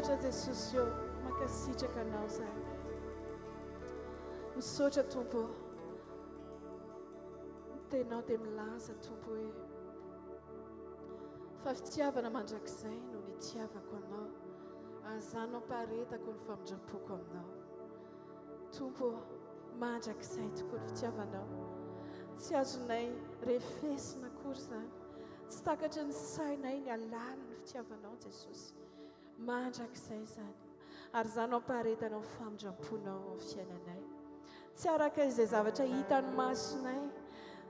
Misaotra Jesosy, mankasitraka anao zany. Misaotra Tompo, tenao dia milaza Tompo hoe fa fitiavana mandrakizay no nitiavako anao, azanao paretako ny famindrapoko aminao. Tompo, mandrakizay tokoa ny fitiavanao, tsy azonay refesina akory zany, tsy takatra ny sainay ny alala ny fitiavanao Jesosy. Mandrakizay zany, ary zanao paretanao famindramponao ao fiainanay, tsy araka izay zavatra hita ny masonay,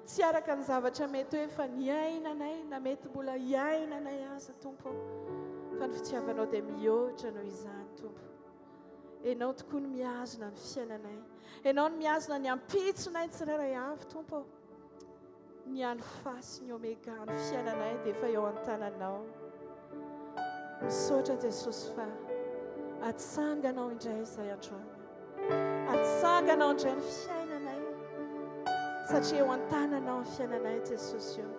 tsy araka ny zavatra mety hoe efa niainanay na mety mbola hiainanay aza Tompo, fa ny fitiavanao dia mihoatra noho izany Tompo. Enao tokoa ny miazona ny fiainanay, enao ny miazona ny ampitsonay tsirairay avy Tompo. Ny alfa ny omega ny fiainanay dia efa eo an-tananao. Misaotra Jesosy fa atsanganao indray izay androany, atsanganao indray ny fiainanay, satria eo an-tananao ny fiainanay Jesosy eo.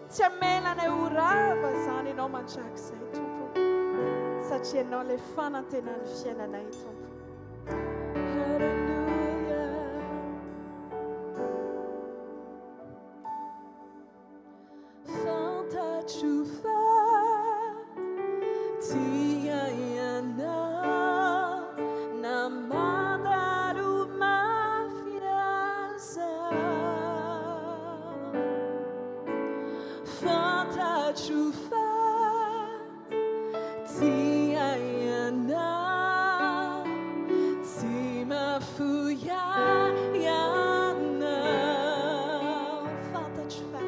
Tsy amelanay ho rava zany ianao mandrakizay Tompo, satria ianao ilay fanantenany fiainanay Tompo. Halleluja. Fantatro fa tia ianao na mandaro mafiasa. Fantatro fa tia ianao tsy mafuya ianao. Fantatro fa,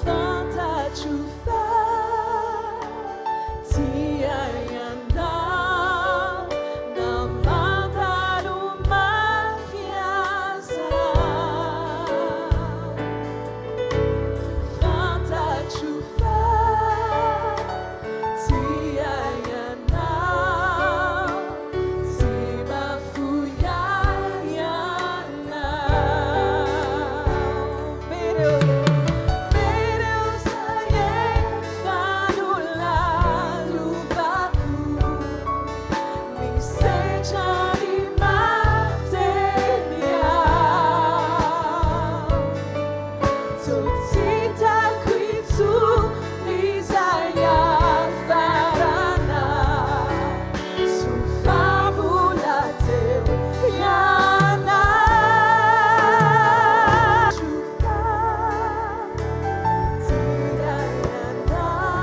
fantatro fa tia ianao na mandaro mafiasa. Fantatro fa tia ianao tsy mafuya ianao. Pero sayang fanulalu baku misecari matenya tutita kuitu nizaya farana sufabula teu yana. Chupa, tia ianao.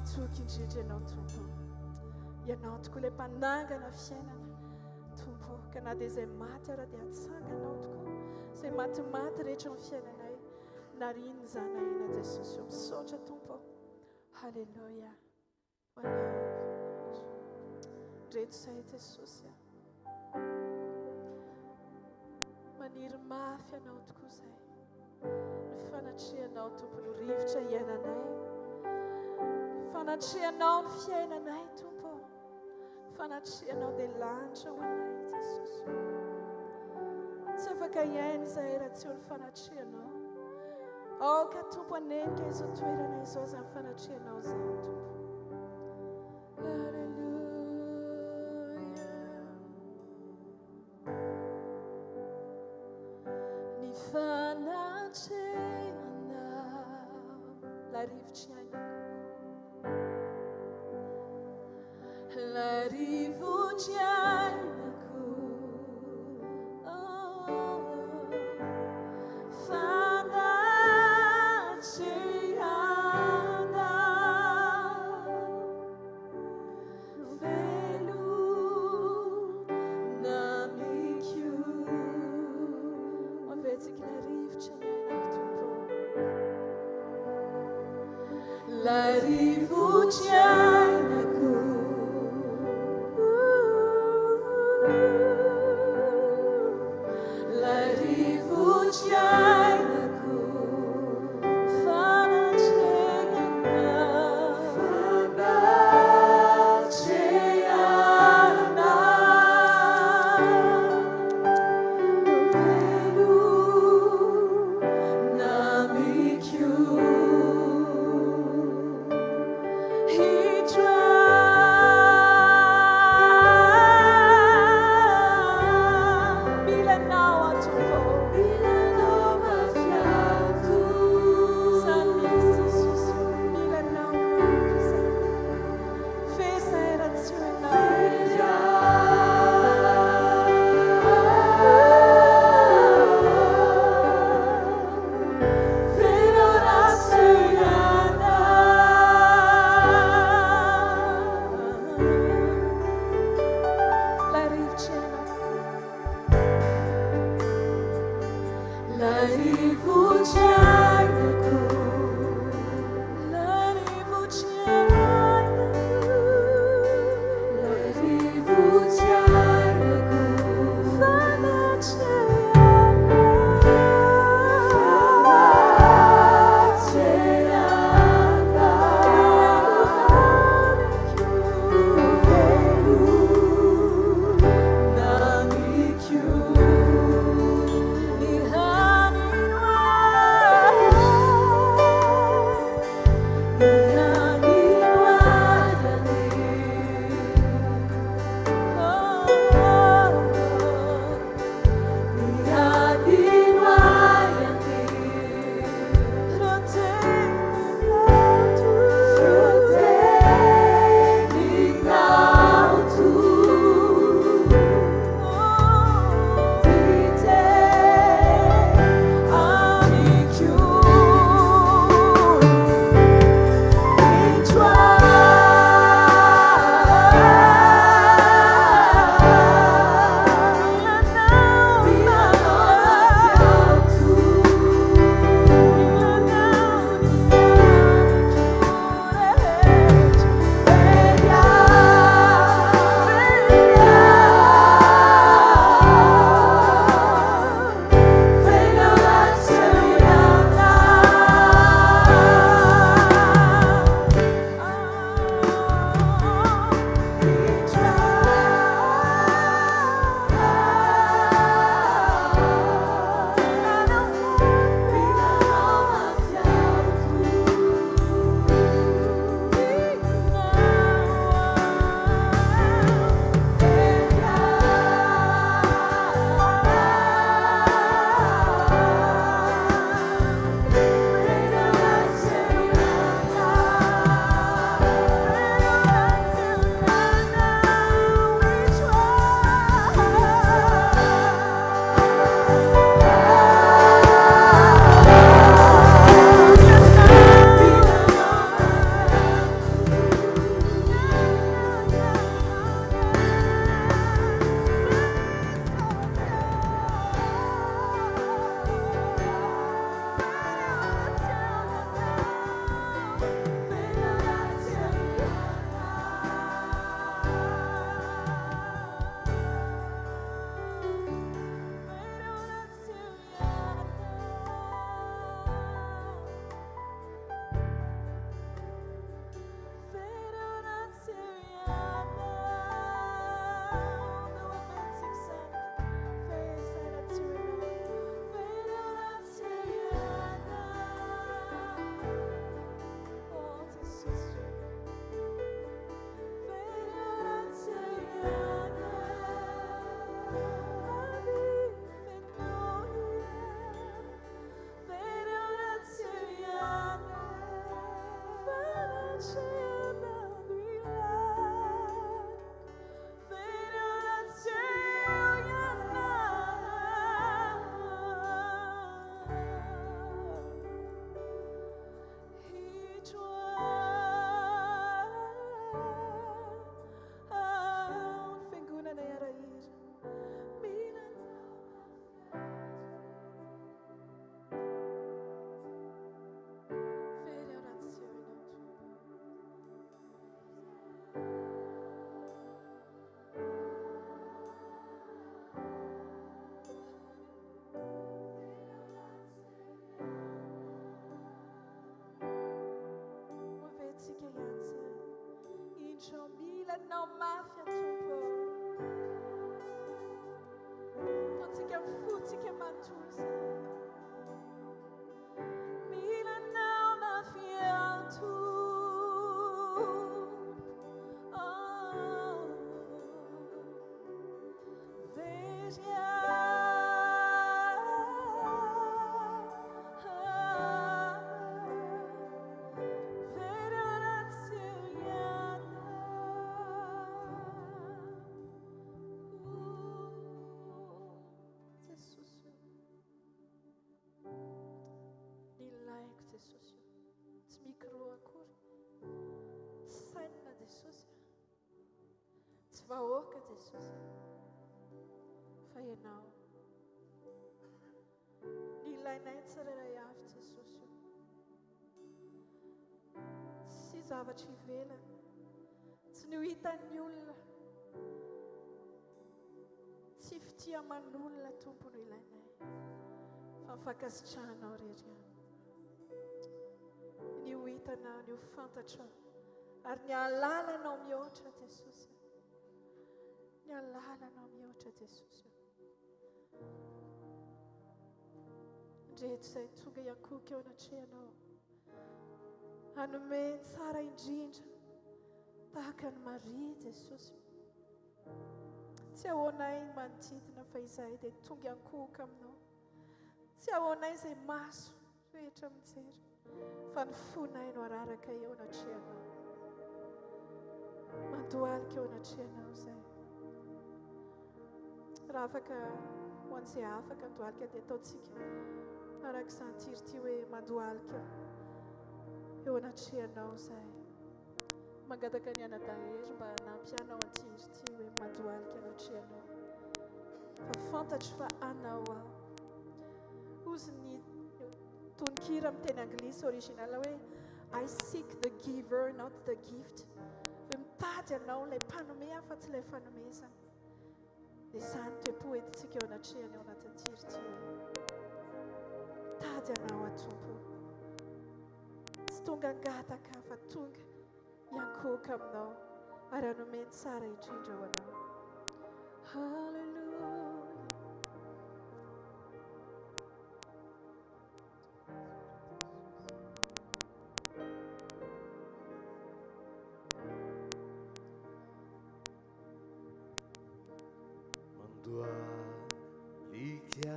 Matoky indrindra ianao tompo. Ianao tokoa ilay mpanangana fiainana tompo, ka na dia izay maty ara dia atsanganao tokoa. Izay matimaty rehetra amin'ny fiainanay nariny zana ina Jesosy io misaotra tompo. Halleluja. Hoanao reto izay Jesosy. Maniry mafy ianao tokoa izay. Ny fanatrianao tompo no rivotra iainanay. Fanatrianao ny fiainanay tompo. Fanatrianao dia lanitra ho anay Jesosy. Tsy afaka iaina izahay raha tsy eo ny fanatrianao. Ka tompo anenika izao toerana izao izany fanatrianao izany tompo. Ny fanatrianao la rivotra iainako. La rivotra iainako. La rivotra iainako. ilanao mafy atompo taontsika mifotsika manontolo zay milanao mafy atompo Jesosy, tsy mikro akory, tsy saina Jesosy, tsy vahoaka Jesosy, fa ianao. Ny ilainay tsirairay avy Jesosy, tsy zavatra ivelany, tsy ny ho hitan'ny olona, tsy fitiaman'olona tompo no ilainay, fa mifankasitrahanao rehetra. Ny ho hitanao, ny ho fantatra, ary ny halalanao mihoatra Jesosy. Ny halalanao mihoatra Jesosy. Ndreto izay tonga iankoka eo anatrehanao, hanome tsara indrindra tahaka ny Maria Jesosy. Tsy ahoanay manodidina fa izay dia tonga iankoka aminao. Tsy ahoanay izay maso rehetra mijery, fa ny fonay no araraka eo anatrehanao. Mandohalika eo anatrehanao izay. Raha afaka ho an'izay afaka andohalika dia ataontsika araka izany tirity hoe mandohalika eo anatrehanao izay. Mangataka ny anadahery mba nampianao antirity hoe mandohalika anatrehanao. Fa fantatro fa anao aho. Ozy ny tononkira amin'ny teny anglisy original hoe I seek the giver, not the gift. Hoe mitady anao ilay mpanome fa tsy ilay fanomezana. Dia izany toe-po entintsika eo anatrehany ao anatin'ny tirity hoe mitady anao atompo. Tsy tonga angataka fa tonga iankoka aminao ary hanomeny tsara indrindra ho anao. Hallelujah. Mandohalika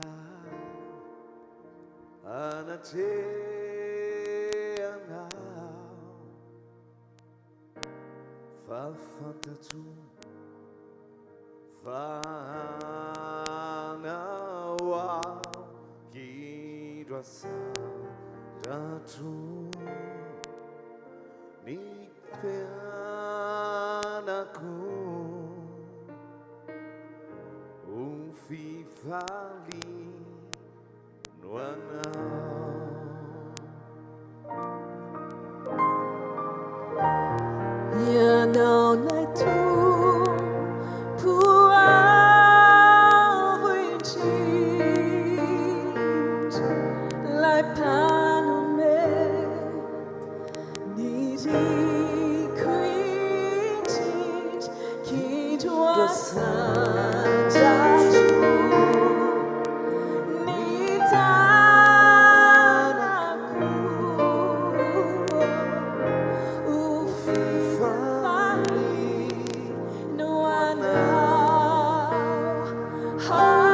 anatrehanao, fa fantatro fa anao aho gidro asaratro ny fianako fivalino anao. Ianao lay tompo avo indrindra, lay mpanome ny riko indrindra, gidro asandraso ny tanako, o fivalino anao. Hallelujah.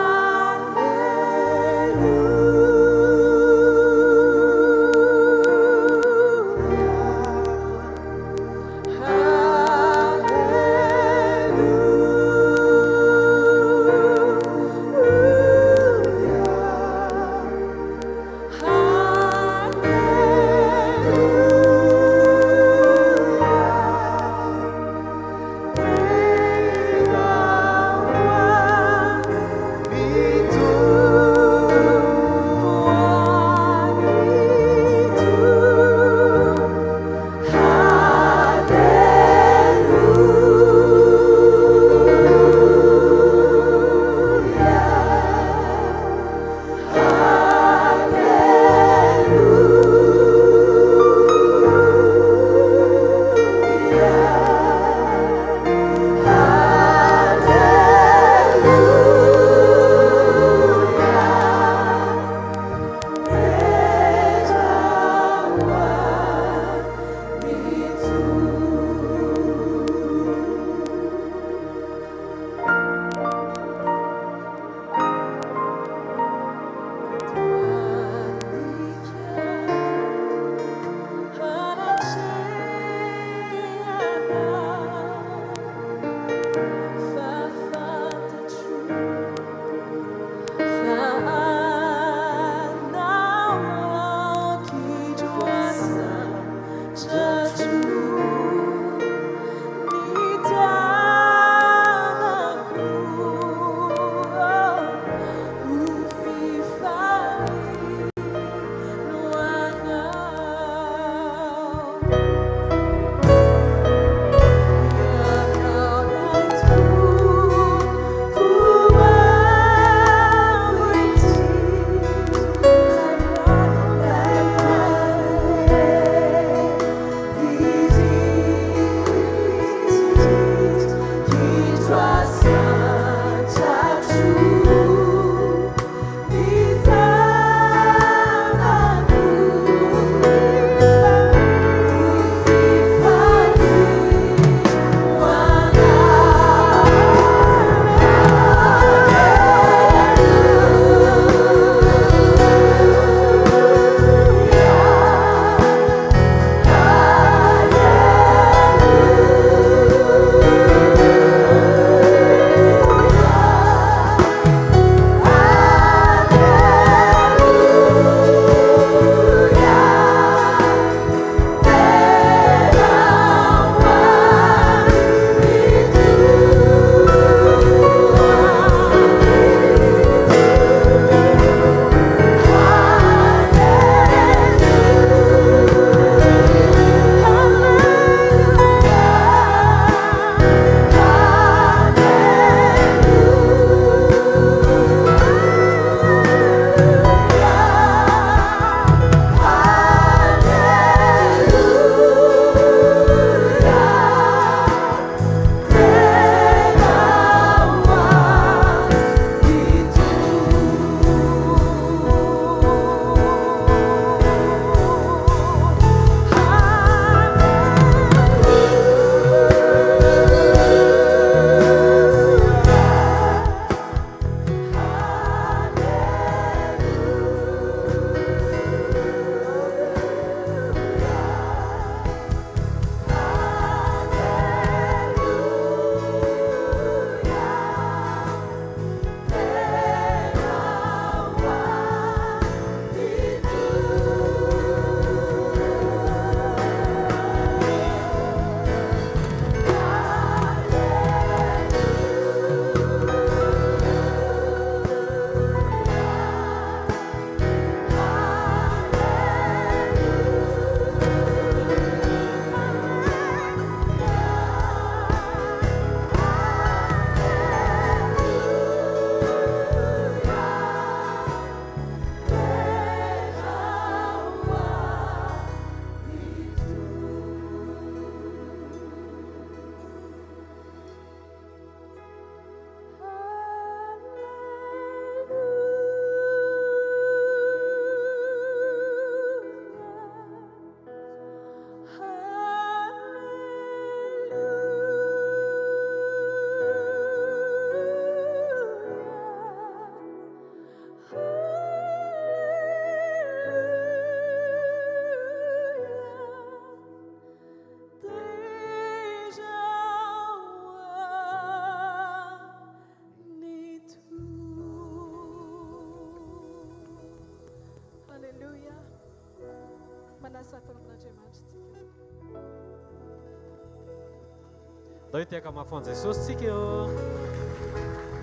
Dao tiaka mafon'ny Jesosy tsika eo.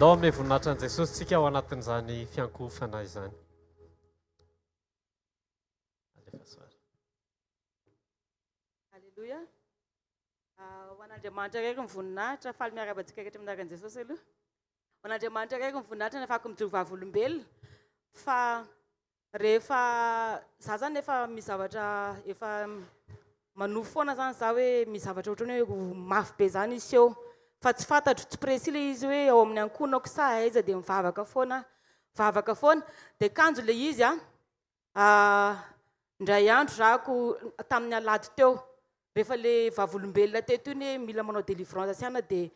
Dao amin'ny voninahitra ny Jesosy tsika ao anatin'izany fiankofana izany. Halleluja. Ho an'Andriamanitra raiky ny voninahitra, faly miara-batsika rehetra minaraka Jesosy aloha. Ho an'Andriamanitra raiky ny voninahitra nafako mijoro vavolombelona. Fa rehefa za zany efa mizavatra efa manofo foana zany za hoe mizavatra ohatrany hoe mafy be zany izy eo. Fa tsy fantatro tsy précis le izy hoe ao amin'ny ankonako sa aiza dia mivavaka foana. Vavaka foana dia kanjo le izy ndray andro zako tamin'ny alady teo. Rehefa le vavolombelona teto iny hoe mila manao délivrance siana dia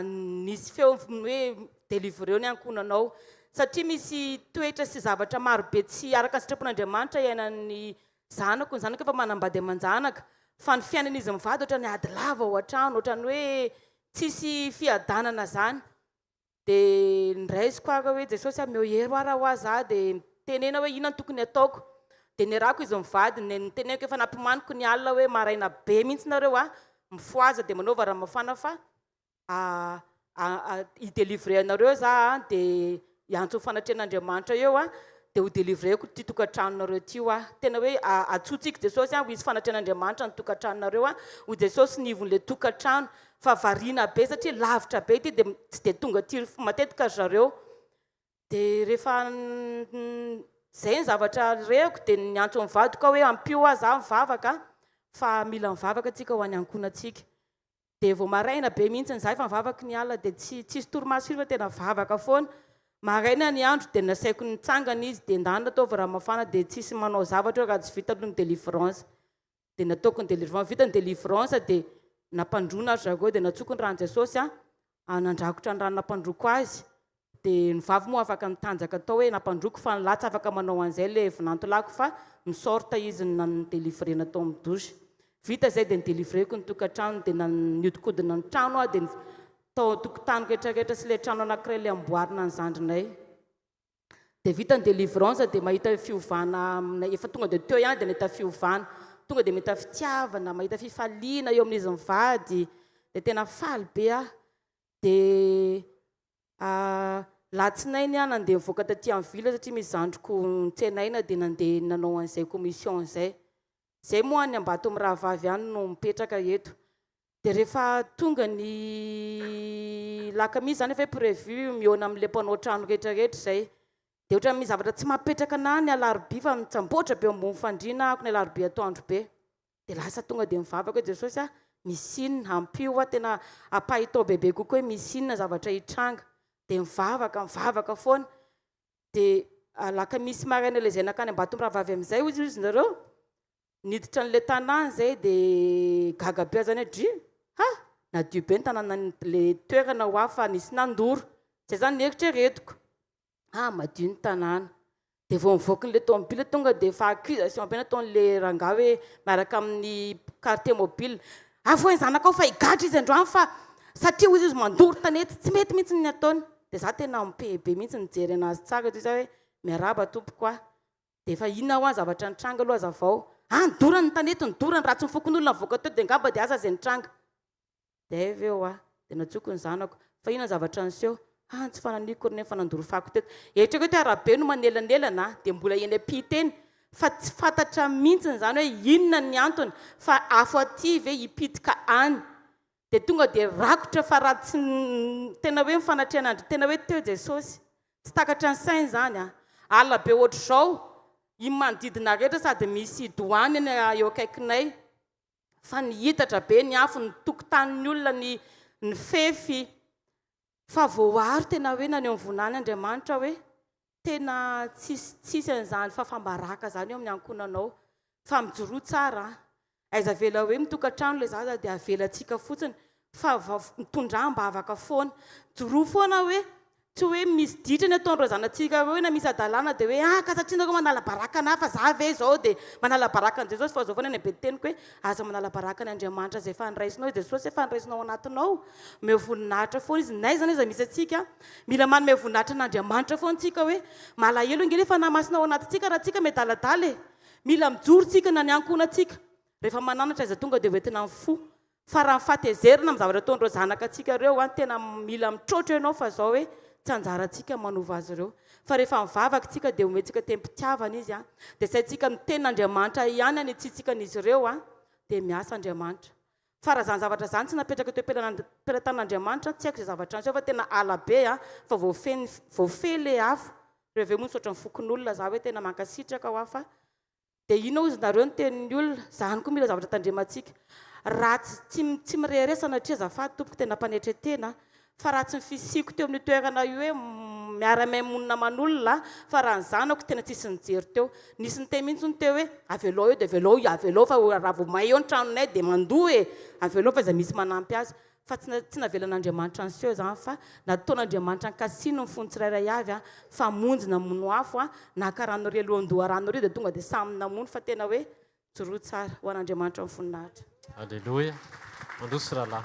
nisy feo hoe délivreo ny ankonanao. Satria misy toetra sy zavatra maro be tsy araka ny sitrapon'Andriamanitra iainan'ny zanako. Ny zanako efa manambady aman-janaka. Fa ny fiainan'izy mivady ohatrany ady lava ao an-trano, ohatrany hoe tsisy fiadanana zany. Dia ndraisiko ara hoe Jesosy meo hery ara ho aza dia tenena hoe inona ny tokony ataoko. Dia nirako izy mivady, niteneko efa nampimaniko ny alina hoe maraina be mihitsy nareo mifoaza dia manaova raha mafana fa i-délivrer anareo za dia iantso fanatrehan'Andriamanitra eo dia ho délivreko ty tokantranonareo ty tena hoe atsotsika Jesosy ho izy fanatrehan'Andriamanitra ny tokantranonareo ho Jesosy nivon'le tokantrano fa variana be satria lavitra be ty dia tsy dia tonga ty matetika zareo. Dia rehefa zay ny zavatra reko dia niantso mivady ka hoe ampio za mivavaka fa mila mivavaka tsika ho any ankonatsika. Dia vao maraina be mihitsy za efa mivavaka ny ala dia tsisy torimaso firy fa tena vavaka foana. Maraina ny andro dia nasaiko nitsangana izy dia ndany nataova raha mafana dia tsisy manao zavatra raha tsy vita aloha ny délivrance. Dia nataoko ny délivrance, vita ny délivrance dia nampandrona zareo dia natsoko ny rano Jesosy nandrakotra ny rano nampandroko azy. Dia ny vavy moa afaka mitanjaka atao hoe nampandroko fa ny lahy tsy afaka manao an'izay le vinantolako fa misorta izy ny délivrer natao amin'ny douche. Vita zay dia nidélivreko ny tokantrano dia niodikodina ny trano dia tao tokotany rehetrarehetra sy le trano anankiray le amboarina ny zandrinay. Dia vita ny délivrance dia mahita fiovana efa tonga dia teo ihany dia nahita fiovana. Tonga dia mahita fitiavana, mahita fifaliana eo amin'izy mivady dia tena faly be dia latsinainy nandeha mivoaka taty amin'ny vila satria misy zandriko tsenaina dia nandeha nanao an'izay commission zay. Zay moa ny ambato amin'ny rahavavy ihany no mipetraka eto. Dia rehefa tonga ny lakamisy zany efa prévu miona amin'ilay mpanao trano rehetrarehetra zay. Dia ohatra misy zavatra tsy mapetraka na ny alarobia fa mitsamboatra be ambony fandriana ako ny alarobia atoandro be. Dia lasa tonga dia mivavaka hoe Jesosy misy inona ampio tena apahitao bebe kokoa hoe misy inona zavatra hitranga. Dia mivavaka foana. Dia lakamisy maraina ilay zay nakany ambato rahavavy amin'izay izy nareo. Niditra n'ilay tanàna zay dia gaga be zany hoe nadio be ny tanàna le toerana ho fa nisy nandoro. Zay zany nieritreretiko. Madio ny tanàna. Dia vao mivoaka n'ilay tomobile tonga dia fa accusation be nataon'ilay rangahy hoe miaraka amin'ny quartier mobile. Avoa ny zanakao fa higadra izy androany fa satria hoy izy mandoro tanety tsy mety mihitsy ny ataony. Dia za tena mipehebe mihitsy nijery anazy tsara toy izao hoe miaraba tompoko dia efa inona ho any zavatra nitranga aloha aza vao. Nidorany tanety nidorany raha tsy mifokon'olona mivoaka teo dia ngamba dia asa izay nitranga. Dia avy eo dia natsoko ny zanako fa inona zavatra niseho. Tsy fananiko reny fa nandoro fako teto. Eritreako hoe arabe no manelanelana dia mbola eny ampiteny fa tsy fantatra mihitsy zany hoe inona ny antony fa afo aty ve hipitika any. Dia tonga dia rakotra fa raha tsy tena hoe mifanatrehan'andro tena hoe teo Jesosy. Tsy takatra ny sainy zany alina be ohatr'izao i manodidina rehetra sady misy doany eo akaikinay. Fa nihitatra be ny afo ny tokotanin'ny olona ny fefy. Fa voaro tena hoe naneo vonany Andriamanitra hoe tena tsisy an'izany fafambaraka zany eo amin'ny ankonanao fa mijoro tsara. Aiza vela hoe mitokantrano ilay zaza dia avelantsika fotsiny fa mitondram-bavaka foana. Joro foana hoe tsy hoe misy ditra ny ataon'ireo zanatsika hoe na misy adalàna dia hoe ka satria nareo manala baraka na fa za ve izao dia manala baraka ny Jesosy fa zao foana ny be teniko hoe aza manala baraka ny Andriamanitra izay fandraisinao Jesosy efa fandraisinao anatinao. Meo voninahitra foana izy naiza iza misy atsika mila manome voninahitra n'Andriamanitra foana tsika hoe malahelo ngely efa namasinao anatintsika raha tsika medaladala mila mijoro tsika na ny ankonatsika. Rehefa mananatra iza tonga dia hoentina mifo fa raha mifatezerina amin'ny zavatra ataon'ireo zanaka antsika ireo a tena mila mitrotra ianao fa zao hoe tsy anjarantsika manova azy ireo fa rehefa mivavaka tsika dia omentsika tempitiavana izy a dia saintsika mitenin'Andriamanitra ihany any tsitsikan'izy ireo a dia miasa Andriamanitra fa raha zany zavatra zany tsy napetraka teo pelantan'Andriamanitra tsy haiko izay zavatra an'izao fa tena alabe a fa voafely afo rehave moa misaotra mifokon'olona za hoe tena mankasitraka ho afa dia ino izy nareo ny tenin'ny olona zany koa mila zavatra tandremantsika raha tsy mirehare sanatria zafady tompoko tena mpanetretena fa raha tsy mifisiko teo amin'ny toerana io hoe miara-maimonina man'olona fa raha ny zanako tena tsisy nijery teo nisy ny teny mihitsy ny teo hoe avelao eo dia avelao fa raha vao may eo ny tranonay dia mandoa e avelao fa izay misy manampy azy fa tsy navelan'Andriamanitra an'seo zany fa nataon'Andriamanitra ny kasino ny fony tsirairay avy a fa monjy namono afo a nakarano ry alohandoha rano ry dia tonga dia samy namono fa tena hoe joroa tsara ho an'Andriamanitra mivoninahitra. Alleluia. Mandosy rahalahy.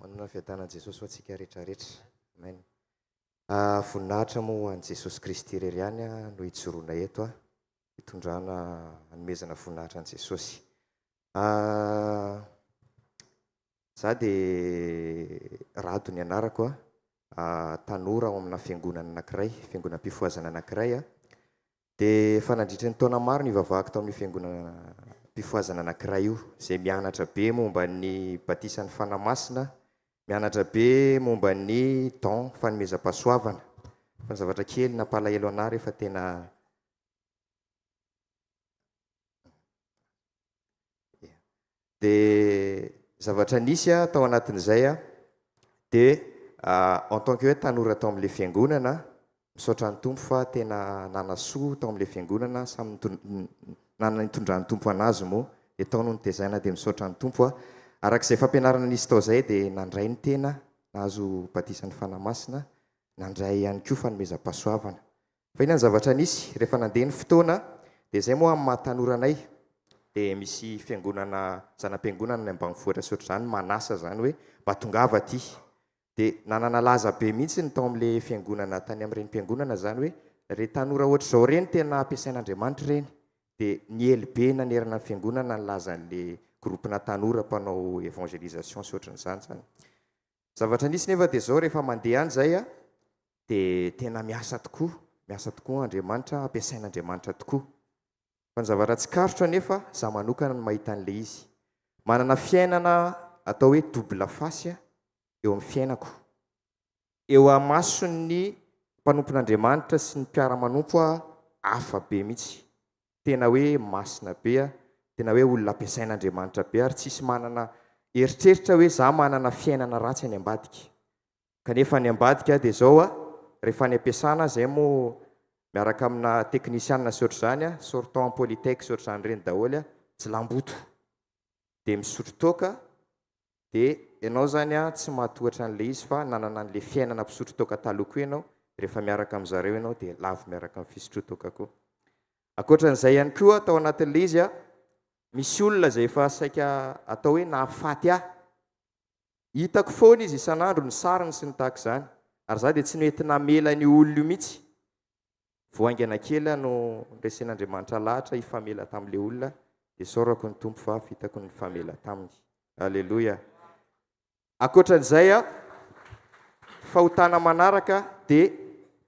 manana fiadanan'i Jesosy ho antsika rehetrarehetra. Amen. Voninahitra moa an'i Jesosy Kristy irery ihany no hijoroana eto a hitondrana hanomezana voninahitra an'i Jesosy. Za dia rado ny anarako tanora ao amina fiangonana anankiray, fiangonam-pifoazana anankiray a. Dia fa nandritra ny taona maro ny vavahako tao amin'ny fiangonana mpifoazana anankiray io, izay mianatra be momba ny batisan'ny fanamasina, mianatra be momba ny don fanomezam-pahasoavana. Fa ny zavatra kely nampalahelo ana rehefa tena dia zavatra nisy tao anatin'izay dia en tant que hoe tanora tao amin'ilay fiangonana misaotra ny tompo fa tena nanasoa tao amin'ilay fiangonana samy nanana nitondran'ny tompo anazy moa dia tao no nitezaina dia misaotra ny tompo arak'izay fampianarana nisy tao izay dia nandray ny tena nahazo batisan'ny fanamasina, nandray ihany koa fanomezam-pahasoavana. Fa iny ny zavatra nisy rehefa nandeha ny fotoana dia izay moa amin'ny mahatanoranay dia misy fiangonana zanam-piangonana ny ambanivohitra sy ohatr'izany manasa zany hoe mba tongava aty. Dia nanana laza be mihitsy ny tao amin'ilay fiangonana tany amin'ireny fiangonana zany hoe re tanora ohatr'izao reny tena ampiasain'Andriamanitra reny. Dia ny elibe nanerana ny fiangonana ny lazan'ilay gropina tanora mpanao évangélisation sy ohatr'izany zany. Zavatra nisy nefa dia zao rehefa mandeha any zay dia tena miasa tokoa Andriamanitra, ampiasain'Andriamanitra tokoa. Fa ny zavatra tsy karotra nefa za manokana no mahita an'ilay izy. Manana fiainana atao hoe double face eo amin'ny fiainako. Eo amason'ny mpanompon'Andriamanitra sy ny mpiara-manompo hafa be mihitsy. Tena hoe masina be tena hoe olona ampiasain'Andriamanitra be ary tsisy manana eritreritra hoe za manana fiainana ratsy any ambadika. Kanefa any ambadika dia zao rehefa ny ampiasana zay moa miaraka amina teknisianina sy ohatr'izany sortant polytech sy ohatr'izany reny daholo tsy lamboto dia misotro toaka dia ianao zany tsy mahatohatra an'ilay izy fa nanana an'ilay fiainana mpisotro toaka taloko ianao rehefa miaraka amin'zareo ianao dia lavo miaraka amin'ny fisotro toaka koa. Ankoatran'izay ihany koa tao anatin'ilay izy misy olona izay efa saika atao hoe nahafaty hitako foana izy isan'andro ny sariny sy ny tahaka izany ary za dia tsy mety namela ny olona io mihitsy. Voaingana kely no resen'Andriamanitra lahatra hifamela tamin'ilay olona dia saorako ny tompo fa vitako ny famela taminy. Alleluia. Ankoatran'izay fahotana manaraka dia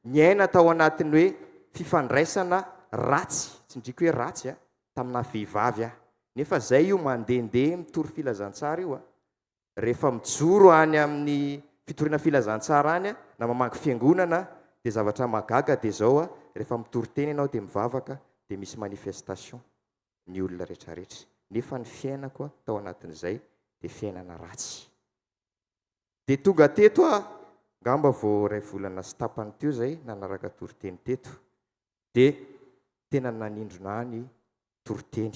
niaina tao anatin'ny hoe fifandraisana ratsy, tsy ndriky hoe ratsy tamina vehivavy nefa zay io mandehandeha mitory filazantsara io rehefa mijoro any amin'ny fitoriana filazantsara any na mamaky fiangonana dia zavatra magaga dia zao rehefa mitory teny ianao dia mivavaka dia misy manifestation ny olona rehetrarehetra nefa ny fiainako tao anatin'izay dia fiainana ratsy. Dia tonga teto ngamba vao ray volana sy tapany teo zay nanaraka toriteny teto dia tena nanindrona ny toriteny.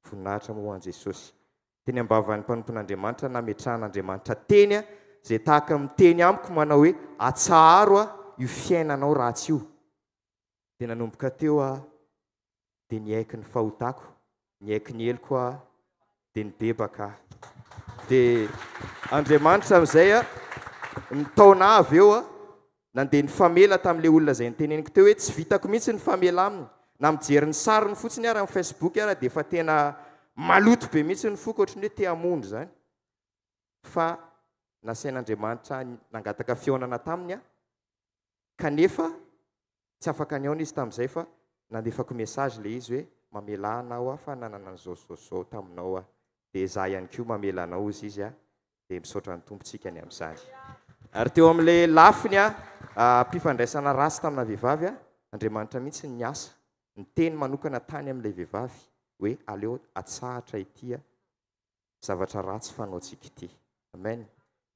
Voninahitra moa an Jesosy. Teny ambavan'ny mpanompon'Andriamanitra nametrahan'Andriamanitra teny zay tahaka miteny amiko manao hoe atsaharo io fiainanao ratsy io. Dia nanomboka teo dia niaiky ny fahotako, niaiky ny eloko dia nibebaka. Dia Andriamanitra amin'izay nitaona avy eo nandeha ny famela tamin'ilay olona izay niteneniko teo hoe tsy vitako mihitsy ny famela aminy. na mijery ny sariny fotsiny ara amin'ny Facebook ara dia efa tena maloto be mihitsy ny foko ohatrany hoe te hamondro zany fa nasain'Andriamanitra nangataka fiaonana taminy kanefa tsy afaka ny aona izy tamin'izay fa nandefako message le izy hoe mamela anao fa nanana an'izao taminao dia za ihany koa mamela anao izy dia misaotra ny tompontsika ny amin'izany. Ary teo amin'ilay lafiny mpifandraisana rasy tamina vehivavy Andriamanitra mihitsy ny asa ny teny manokana tany amin'ilay vehivavy hoe aleo atsahatra ity zavatra ratsy fanaontsika ity. Amen.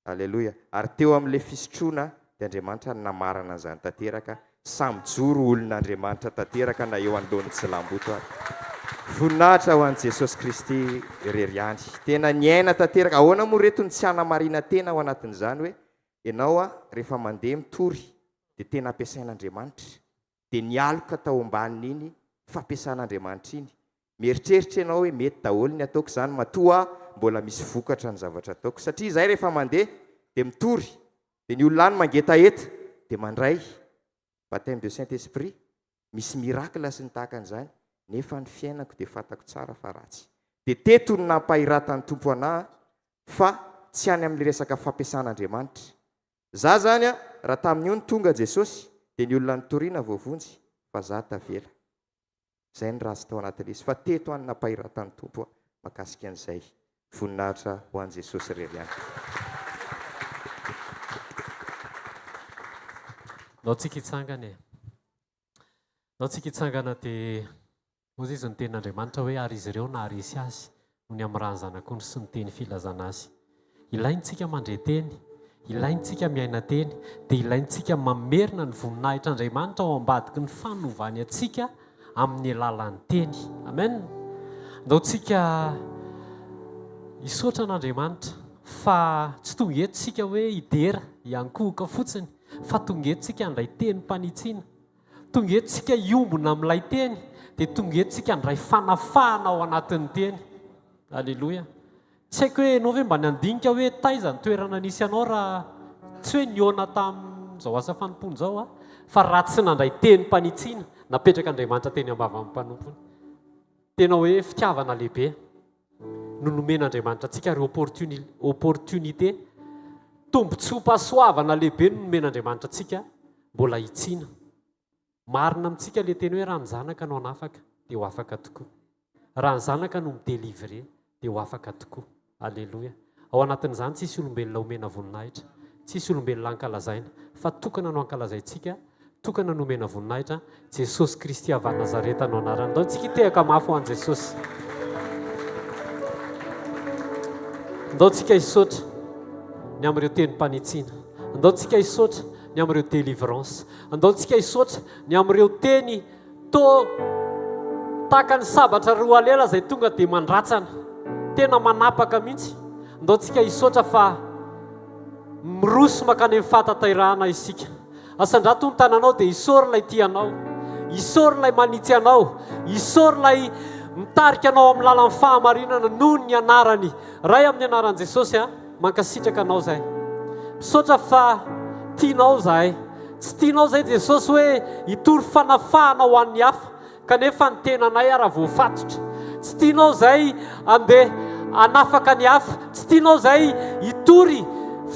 Alleluia. Ary teo amin'ilay fisotroana dia Andriamanitra namarana an'izany tanteraka samy joro olon'Andriamanitra tanteraka na eo anoloany tsy lamboto ary. Voninahitra ho an'i Jesosy Kristy rery any. Tena niaina tanteraka. Ahoana moa reto ny tsy hanamarina tena ao anatin'izany hoe ianao rehefa mandeha mitory dia tena ampiasain'Andriamanitra dia nialoka tao ambanin'iny fampiasan'Andriamanitra iny. Mieritreritra ianao hoe mety daholo ny ataoko izany matoa mbola misy vokatra ny zavatra ataoko satria izahay rehefa mandeha dia mitory dia ny olona any mangeta eta dia mandray baptême de Saint-Esprit misy miracle sy ny tahaka an'izany nefa ny fiainako dia fantako tsara fa ratsy dia teto ny nampahiratany tompo anahy fa tsy any amin'ny resaka fampiasan'Andriamanitra. Za zany raha tamin'io ny tonga Jesosy dia ny olona nitoriana voavonjy fa za tavela. Izay ny raha sy tao anatin'izy fa teto any nampahiratany tompo makasika an'izay. Voninahitra ho an'i Jesosy rery any. Nao tsika hitsangana nao tsika hitsangana dia moa izy ny tenin'Andriamanitra hoe ary izy ireo na haresy azy no ny amin'ny raha ny zanak'ondry sy ny teny filazana azy. Ilaintsika mandre teny, ilaintsika miaina teny, dia ilaintsika mamerina ny voninahitr'Andriamanitra ao ambadiky ny fanovany atsika amin'ny alalan'ny teny. Amen. Ndao tsika hisaotra an'Andriamanitra fa tsy tonga eto tsika hoe hidera hiankohoka fotsiny fa tonga eto tsika handray teny mpanitsiana, tonga eto tsika hiombona amin'ilay teny, dia tonga eto tsika handray fanafahana ao anatin'ny teny. Alleloia. Tsy haiko hoe ianao ve mba nandinika hoe taiza ny toerana nisy anao raha tsy hoe niona tamin'izao asa fanompony izao fa raha tsy nandray teny mpanitsiana napetraka Andriamanitra teny ambava amin'ny mpanompony. Tena hoe fitiavana lehibe no nomen'Andriamanitra antsika ary opportunité tombon-tsoa-pahasoavana lehibe no nomen'Andriamanitra antsika mbola hitsiana. Marina amintsika le teny hoe raha ny zanaka no hanafaka dia ho afaka tokoa, raha ny zanaka no midelivre dia ho afaka tokoa. Alleloia. Ao anatin'izany tsisy olombelona omena voninahitra, tsisy olombelona ankalazaina fa tokana no ankalazaintsika, tokana no omena voninahitra Jesosy Kristy avy Nazareta no anarany. Ndao tsika hitehaka mafy ho an'i Jesosy. Ndao tsika hisaotra ny amin'ireo teny mpanitsiana, ndao tsika hisaotra ny amin'ireo délivrance, ndao tsika hisaotra ny amin'ireo teny tahaka ny sabatra roa lela izay tonga dia mandratsana, tena manapaka mihitsy. Ndao tsika hisaotra fa miroso makany amin'ny fahatatairahana isika. Asandrato ny tananao dia hisaory ilay tianao, hisaory ilay manitsy anao, hisaory ilay mitarika anao amin'ny lalan'ny fahamarinana noho ny anarany. Ray amin'ny anaran'i Jesosy mankasitraka anao zahay. Misaotra fa tianao zahay, tsy tianao zay Jesosy hoe hitory fanafahana ho an'ny hafa kanefa ny tenanay raha voafatotra. Tsy tianao zay andeha anafaka ny hafa, tsy tianao zay hitory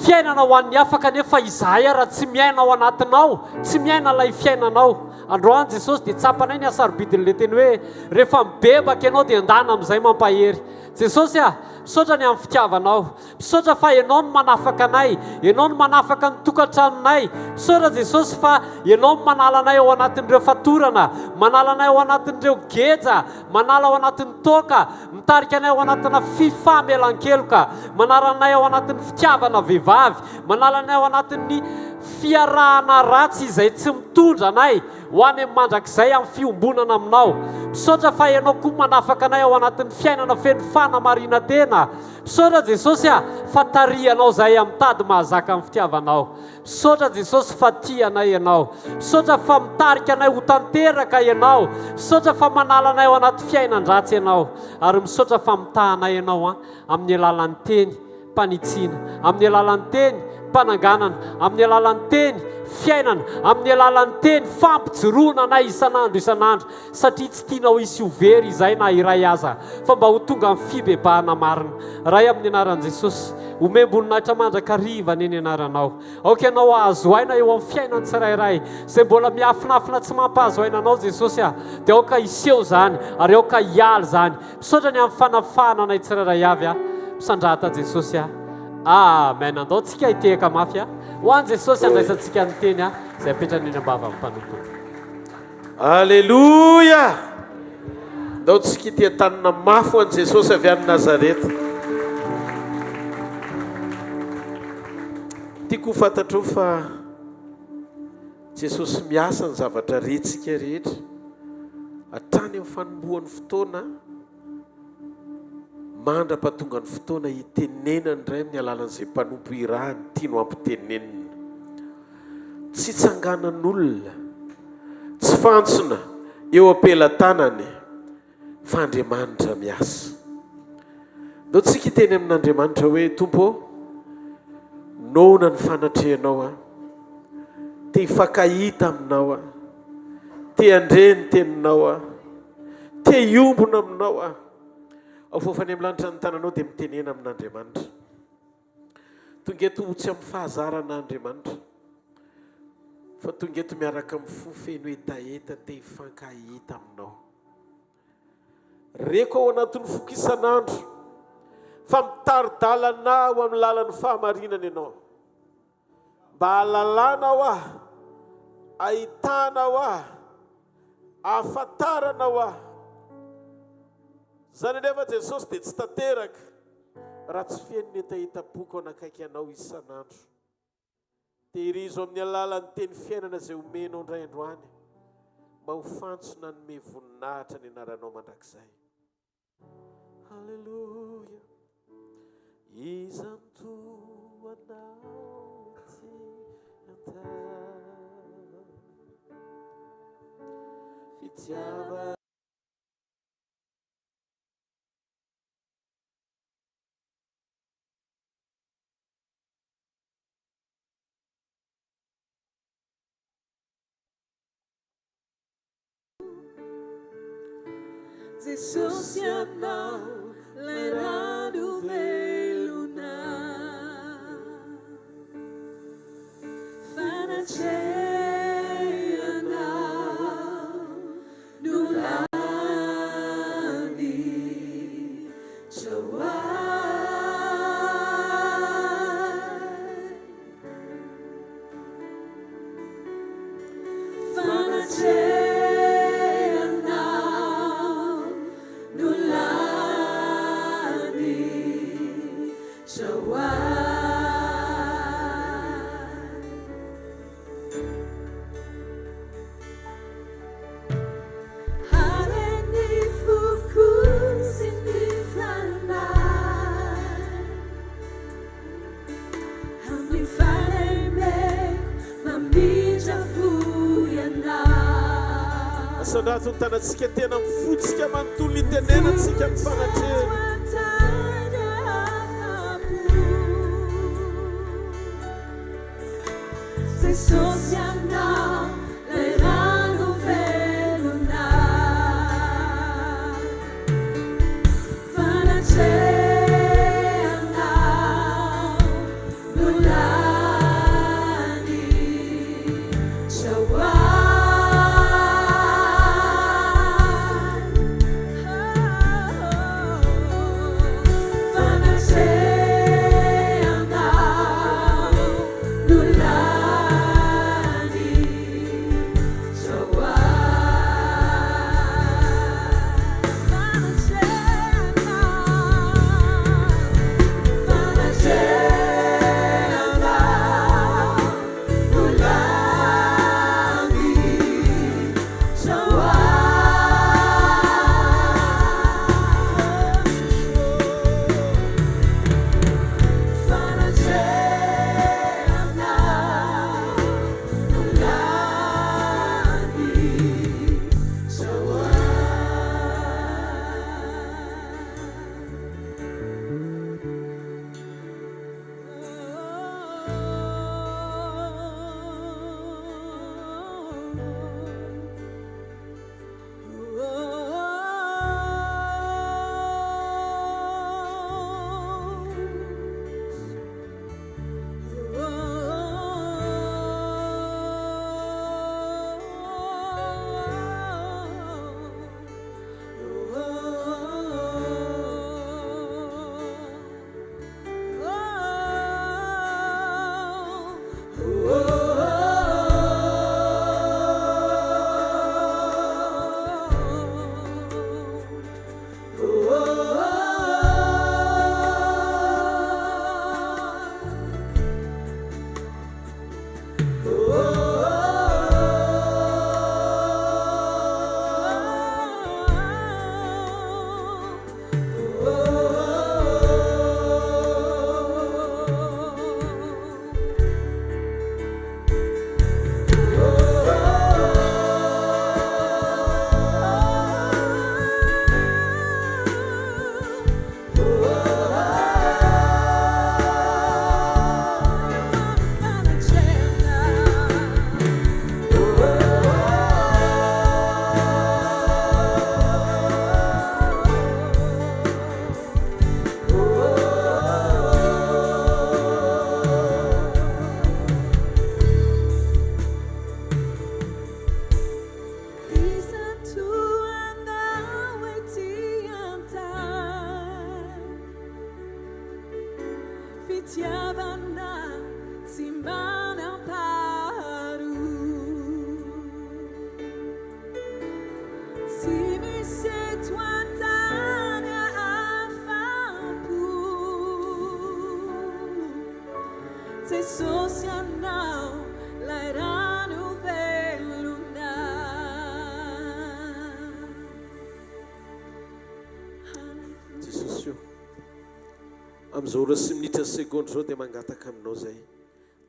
fiainana ho an'ny hafa kanefa izahay raha tsy miaina ao anatinao, tsy miaina ilay fiainanao. Androany Jesosy dia tsapanay ny asarobidin'ilay teny hoe rehefa mibebaka ianao dia andana amin'izay mampahery. Jesosy misaotra ny amin'ny fitiavanao, misaotra fa ianao no manafaka anay, ianao no manafaka ny tokantranonay. Misaotra Jesosy fa ianao no manala anay ao anatin'ireo fatorana, manala anay ao anatin'ireo geja, manala ao anatin'ny toaka, mitarika anay ao anatina fifamelan-keloka, manala anay ao anatin'ny fitiavana vehivavy, manala anay ao anatin'ny fiarahana ratsy izay tsy mitondra anay ho any amin'ny mandrakizay amin'ny fiombonana aminao. Misaotra fa ianao koa manafaka anay ao anatin'ny fiainana feno fanamarina tena. Misaotra Jesosy fa tarihanao zay amin'ny tady mahazaka amin'ny fitiavanao. Misaotra Jesosy fa tia anay ianao. Misaotra fa mitarika anay ho tanteraka ianao. Misaotra fa manala anay ao anaty fiainan-dratsy ianao. Ary misaotra fa mitahanay ianao amin'ny alalan'ny teny mpanitsiana, amin'ny alalan'ny teny mpananganana, amin'ny alalan'ny teny fiainana amin'ny alalan'ny teny fampijoroana na isan'andro satria tsy tianao isy overy izay na iray aza fa mba ho tonga amin'ny fibebahana marina. Ray amin'ny anaran'i Jesosy, omem-boninahitra mandrakariva ny anaranao. Aoka ianao ahazo aina eo amin'ny fiainany tsirairay izay mbola miafinafina tsy mampahazo aina anao Jesosy dia aoka iseho zany ary aoka hialy zany. Misaotra ny amin'ny fanafahana anay tsirairay avy misandrata Jesosy amen. Andao tsika hitehaka mafy ho an Jesosy andraisantsika ny teny izay apetrany eny ambava amin'ny mpanompo. Alleluia. Andao tsika ity tanana mafy ho an Jesosy avy any Nazareta. Tiako fantatro fa Jesosy miasa ny zavatra retsika rehetra hatrany amin'ny fanombohan'ny fotoana mandra-pahatonga ny fotoana hitenenany indray amin'ny alalan'izay mpanompo irahany tiano ampitenenina. Tsy tsanganan'olona, tsy fantsona eo ampelantanany fa Andriamanitra miasa. Ndao tsika hiteny amin'Andriamanitra hoe Tompo, nona ny fanatrehanao te hifankahita aminao te andre ny teninao te hiombona aminao ao fofany amin'ny lanitra ny tananao dia mitenena amin'Andriamanitra. Tonga eto ho tsy amin'ny fahazarana Andriamanitra fa tonga eto miaraka amin'ny fofeny etaeta te hifankahita aminao. Reko ao anatin'ny foko isan'andro fa mitaridalana ao amin'ny lalan'ny fahamarinana ianao, mba halalana ao ahitana ao ahafantarana ao. Zany anefa Jesosy dia tsy tanteraka raha tsy fieniny etaeta-boky ao anakaiky anao isan'andro. Tehirizo amin'ny alalan'ny teny fiainana izay omenao indray androany mba ho fantsona nome voninahitra ny anaranao mandrakizay. Halleluja. Izantoanao ty anta fitiava Jesosy anao lay rano velona fanatrehanao no lany jawai fanatrehanao Sandrato ny tanatsika tena mifotsika manontolo ny tenenantsika amin'ny fanatrehana. Jesosy anao lay rano velona fanatrehanao no lany jawai fanatrehanao no lany fitiavana tsy manam-paro tsy misy eto an-tany afampo Jesosy anao lay rano velona Jesosy amin'izao ora sy minitra seconde zao dia mangataka aminao zay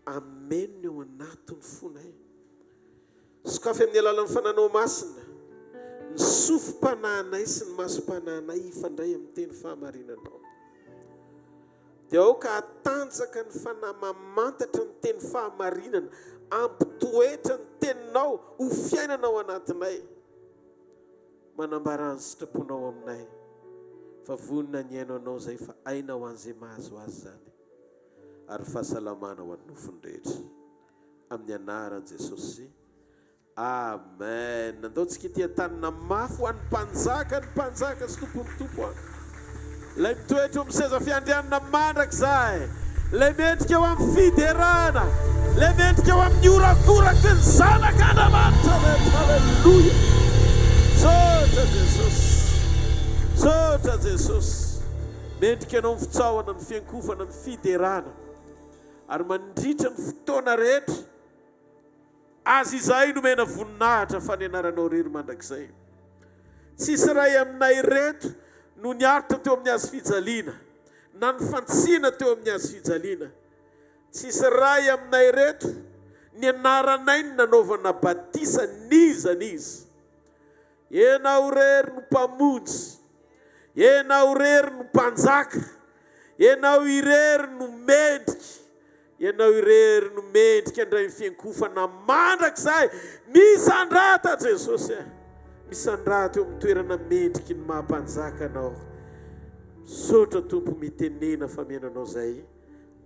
ameno eo anatiny fonay sokafy amin'ny alalan'ny fananao masina ny sofim-panahinay sy ny masom-panahinay ifandray amin'ny teny fahamarinanao dia ao ka hatanjaka ny fanahy mamantatra ny teny fahamarinana ampitoetra ny teninao ho fiainanao anatinay manambara ny sitraponao aminay fa vonina ny aino anao zay fa aina ho an'izay mahazo azy zany ary fahasalamana ho an'ny nofony rehetra amin'ny anaran'i Jesosy amen. Andaontsika ity tanana mafy ho an'ny mpanjaka sy tompony tompo lay mitoetra amin'ny seza fiandrianana mandrakizay lay mendrika eo amin'ny fitoriana lay mendrika eo amin'ny orakoraky ny zanak'Andriamanitra halleluia sotra Jesosy sotra Jesosy mendrika anao ny fitsaoana ny fiankofana ny fitoriana ary mandritra ny fotoana rehetra azy izay nomena voninahitra fa ny anaranao rery mandrakizay tsisy ray aminay reto no niaritra teo amin'ny azy fijaliana na ny fantsiana teo amin'ny azy fijaliana tsisy ray aminay reto ny anaranay ny nanaovana batisa nizanizy enao rery no mpamonjy enao rery no mpanjaka enao irery no mendrika enao irery no mendrika andray ny fiankofana mandrakizay misandrata Jesosy misandrata eo amin'ny toerana mendriky ny mahampanjaka anao sotra tompo mitenena fa miananao zay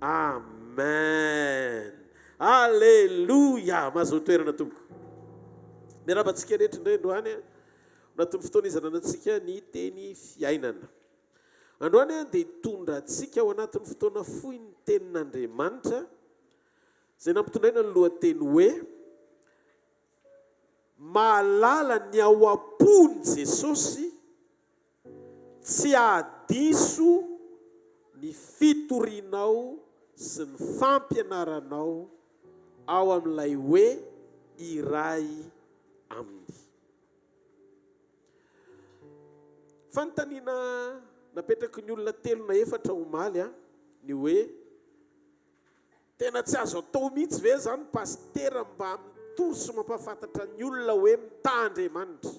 amen alleluia mahazo toerana tompoko miarabantsika rehetra indray androany anatin'ny fotoana izananantsika ny teny fiainana androany dia hitondra antsika ao anatin'ny fotoana fohy ny tenin'Andriamanitra zay nampitondraina ny lohateny hoe mahalala ny ao am-pony Jesosy tsy hahadiso ny fitorianao sy ny fampianaranao ao amin'ilay hoe iray aminY. Fanontaniana napetraky ny olona telo na efatra omaly ny hoe tena tsy azo atao mihitsy ve zany pastera mba mitory sy mampafantatra ny olona hoe mitahandriamanitra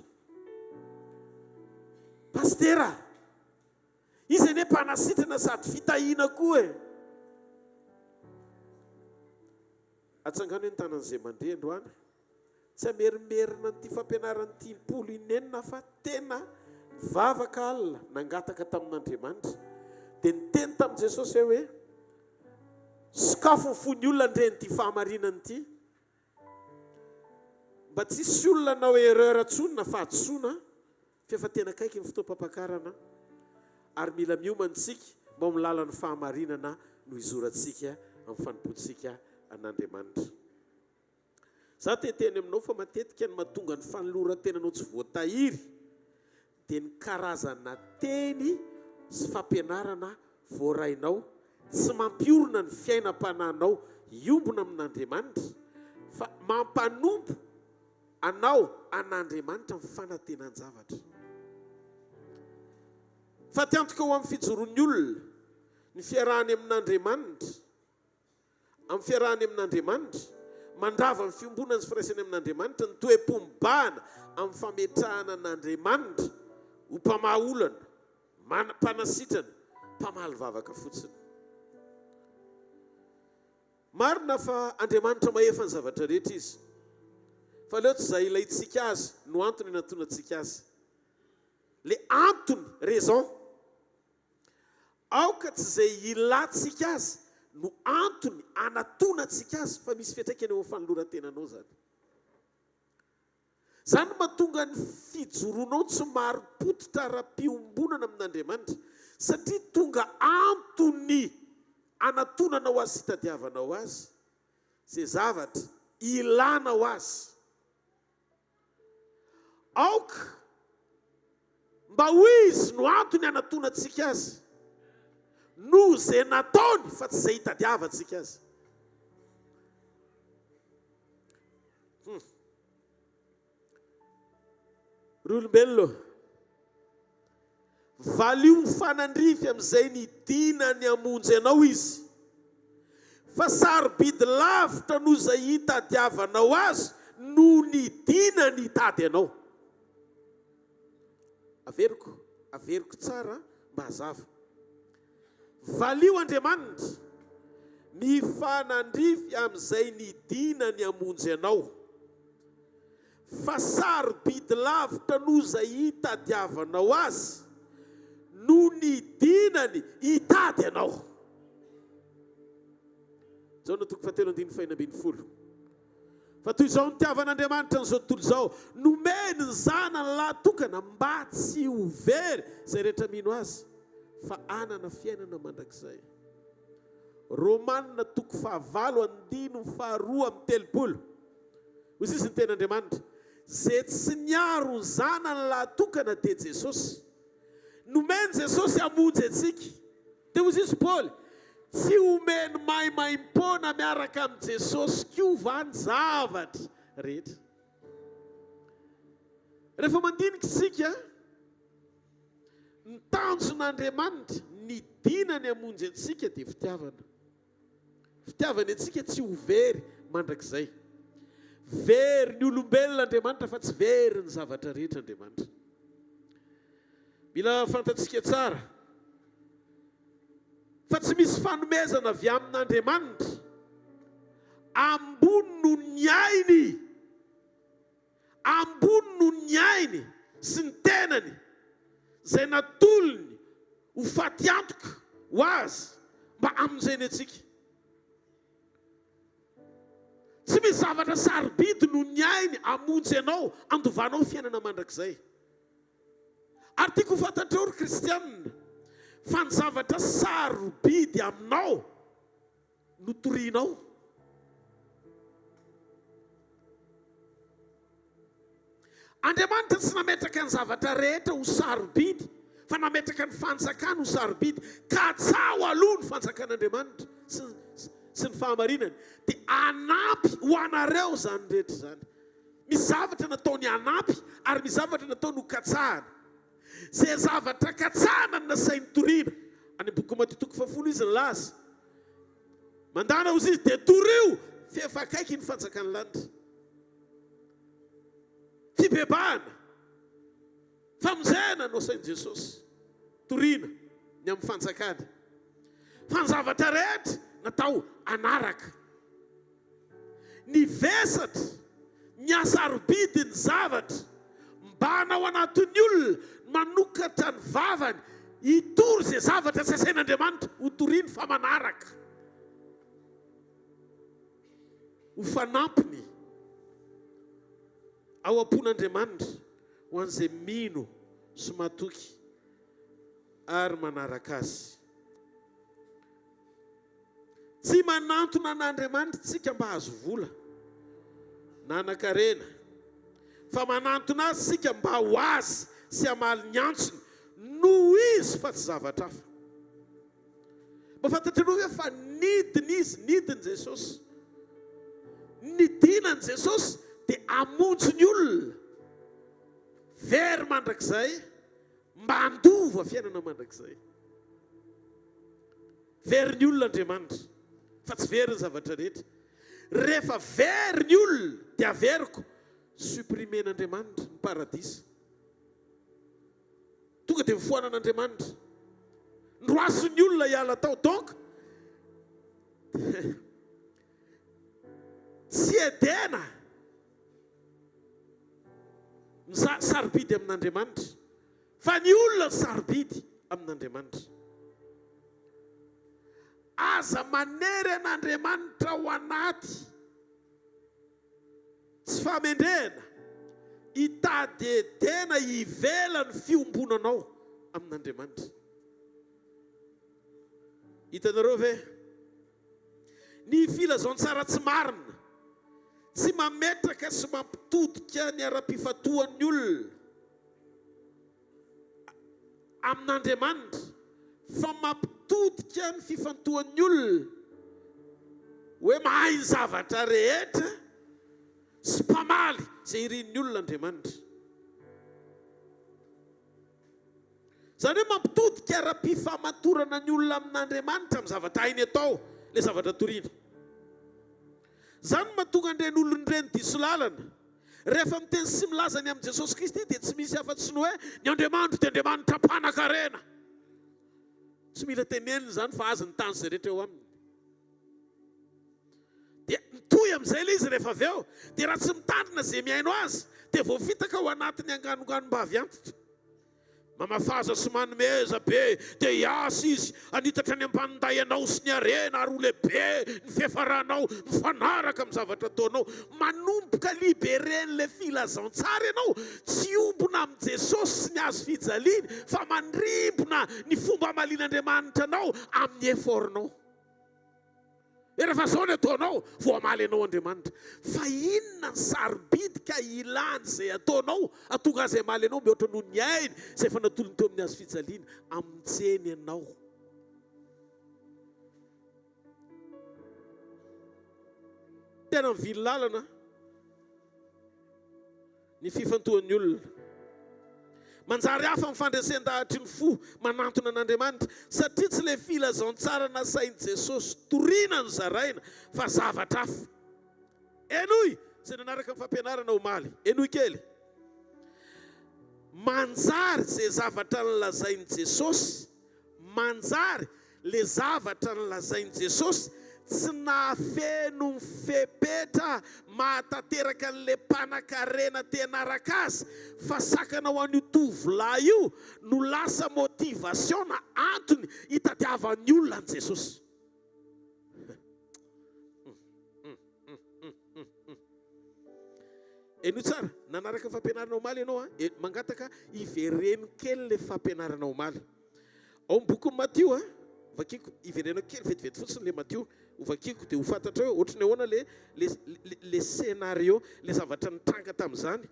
pastera izy ane mpanasitrana sady fitahiana koa atsangano hoe nytanan'izay mandeha androany tsy hamerimerina nyity fampianarany timpolo inenina fa tena hvkl nangataka tamin'Andriamanitra dia niteny tamin'i Jesosy hoe sokafo ny fony olona ndreny ty fahamarinany ity mba tsisy olona nao erreur atsony na fahatsoana fefa tena kaiky ny fotoam-pampakarana ary mila miomantsika mba milala ny fahamarinana no izorantsika amin'ny fanompoantsika an'Andriamanitra. Za teteny aminao fa matetika ny mahatonga ny fanoloran-tenanao tsy voatahiry dia ny karazana teny sy fampianarana voarainao tsy mampiorona ny fiainam-panahinao iombona amin'Andriamanitra fa mampanompo anao an'Andriamanitra ny fanatenan-javatra. Fa tiantoka ho amin'ny fijoron'ny olona ny fiarahany amin'Andriamanitra amin'ny fiarahany amin'Andriamanitra mandrava ny fiombonany sy firaisany amin'Andriamanitra ny toe-pombana amin'ny fametrahana an'Andriamanitra ho mpamaha olana mpanasitrana mpamaly vavaka fotsiny. Marina fa Andriamanitra mahefa ny zavatra rehetra izy fa leo tsy izay ilayntsika azy no antony natonatsika azy le antony raison aoka tsy izay ilantsika azy no antony anatonatsika azy fa misy fiatraikany eo amin'ny fanoloran-tenanao zany. Zany mahatonga ny fijoronao tsy maro-potitra ra-piombonana amin'Andriamanitra satria tonga antony anatonanao azy sy tadiavanao azy zay zavatra ilanao azy. Aoka mba hoy izy no antony anatonantsika azy no zay nataony fa tsy zay hitadiavantsika azy. Ry olombelona, valio mifanandrify amin'izay nidinany hamonjy anao izy, fa sarobidy lavitra no zay hitadiavanao azy no nidinany hitady anao. Averiko tsara mba hazava. Valio Andriamanitra mifanandrify amin'izay nidinany hamonjy anao, fa sarobidy lavitra no zay hitadiavanao azy no nidinany hitady anao. Zao no toko fahatelo andiny faina ambin'ny folo. Fa toy izao ny tiavan'Andriamanitra n'izao tontolo izao, nomeny ny zanany lahy tokana mba tsy ho very zay rehetra mino azy, fa anana fiainana mandrakizay. Romanina toko 9:2-3 hoy izy ny ten'Andriamanitra, zay tsy niaro ny zanany lahy tokana dia Jesosy. Nomeny Jesosy hamonjy antsika. Dia hoy izy Paoly, tsy omeny maimaimpona miaraka amin'ny Jesosy kiova ny zavatra rehetra. Rehefa mandinika isika ny tanjon'Andriamanitra nidinany hamonjy antsika dia fitiavana. Fitiavany antsika tsy ho very mandrakizay. Very ny olombelona Andriamanitra fa tsy very ny zavatra rehetra Andriamanitra. Mila fantatsika tsara fa tsy misy fanomezana avy amin'Andriamanitra ambony no ny ainy, ambony no ny ainy sy ny tenany zay natolony ho faty antoka ho azy mba amonjeny antsika. Tsy misy zavatra sarobidy no ny ainy amonjy anao, andovanao fiainana mandrakizay. Ary tiako fantatrao ry kristianina fa ny zavatra sarobidy aminao no torianao. Andriamanitra tsy nametraka ny zavatra rehetra ho sarobidy, fa nametraka ny fanjakana ho sarobidy, ka tsao aloha ny fanjakan'Andriamanitra sy ny fahamarinany dia anampy ho anareo zany rehetra zany. Misy zavatra nataony anampy ary misy zavatra nataony ho katsahana. Zay zavatra katsahana no nasainy toriana. Any boky Matitoko 10 izy nilaza. Mandana hozy izy dia torio fihafakaiky ny fanjakan'ny lanitra. Fibebahana, famonjena no sain'i Jesosy. Toriana ny amin'ny fanjakana. Fa ny zavatra rehetra natao anaraka. Ny vesatra, ny asarobidy ny zavatra mba hanao anatin'ny olona manokatra ny vavany hitory zay zavatra tsy asain'Andriamanitra ho toriany fa manaraka. Ho fanampiny ao am-pon'Andriamanitra ho an'izay mino sy matoky ary manaraka azy. Tsy manantona an'Andriamanitra tsika mba hazo vola na nakarena, fa manantona azy tsika mba ho azy sy hamaly ny antsony noho izy fa tsy zavatra hafa. Mba fantatrareo hoe fa nidiny izy, nidiny Jesosy. Nidinany Jesosy dia amonjy ny olona very mandrakizay mba handova fiainana mandrakizay. Very ny olona Andriamanitra fa tsy very ny zavatra rehetra. Rehefa very ny olona dia averiko supprimen'Andriamanitra ny paradisa. Tonga dia mifoanan'Andriamanitra. Nroason'ny olona hiala tao. Donc tsy edena ny sarobidy amin'Andriamanitra, fa ny olona sarobidy amin'Andriamanitra. Aza manery an'Andriamanitra ao anaty tsy famendrena, hitady edena hivela ny fiombonanao amin'Andriamanitra. Hitanareo ve ny filazaon-tsara tsy marina, tsy mametraka sy mampitodika ny ara-pifatoan'ny olona amin'Andriamanitra, fa mampitodika ny fifantoan'ny olona hoe mahay ny zavatra rehetra sy mpamaly izay irian'ny olona Andriamanitra. Zany hoe mampitodika ara-pifamatorana ny olona amin'Andriamanitra amin'ny zavatra hainy atao, ilay zavatra toriana. Zany mahatonga an'ireny olona ireny diso lalana. Rehefa miteny sy milaza ny amin'i Jesosy Kristy dia tsy misy afa-tsy ny hoe ny Andriamanitra dia Andriamanitra mpanan-karena. Tsy mila tenenina zany fa azy ny tany izay rehetra eo aminy. Dia mitohy amin'izay ilay izy rehefa avy eo, dia raha tsy mitandrina izay miaino azy dia voafitaka ao anatin'ny anganonganom-bavy antitra. Mamafaza sy manomeza be, dia hiasa izy anitatra ny ambaninday anao sy ny arena ary ho lehibe ny fiafaranao mifanaraka amin'ny zavatra ataonao. Manomboka liberen'ilay filazaon-tsara ianao, tsy ombona amin'i Jesosy sy ny azo fijaliana, fa mandrimbona ny fomba amalian'Andriamanitra anao amin'ny efornao. Rehefa zao ny ataonao, voamaly ianao Andriamanitra. Fa inona ny sarobidy ka ilany izay ataonao, atonga izay maly ianao mihoatra noho ny ainy izay efa natolony teo amin'ny azo fijaliana, amintseny ianao. Tena mivily lalana ny fifantoan'ny olona. Manjary hafa amin'ny fandresendahatry ny fo manantona an'Andriamanitra, satria tsy ilay filazaon-tsara nasain'i Jesosy toriana ny zaraina, fa zavatra hafa. Enoy izay nanaraka amin'ny fampianarana omaly, enoy kely. Manjary izay zavatra nolazain'i Jesosy, manjary ilay zavatra nolazain'i Jesosy, tsy nahafeno ny fepetra mahatateraka an'ilay mpanan-karena tena araka azy, fa sakana ho an'io tovolahy io no lasa motivasiona antony hitadiavan'ny olona an' Jesosy. Eno tsara, nanaraka fampianarana omaly ianao, mangataka ivereno kely le fampianarana omaly. Ao amin'ny boky Matio, vakiko ivereno kely vetivety fotsiny le Matio, ovakiko dia ho fantatra hoe ohatrany ahoana le scénario, le zavatra nitranga tamin'izany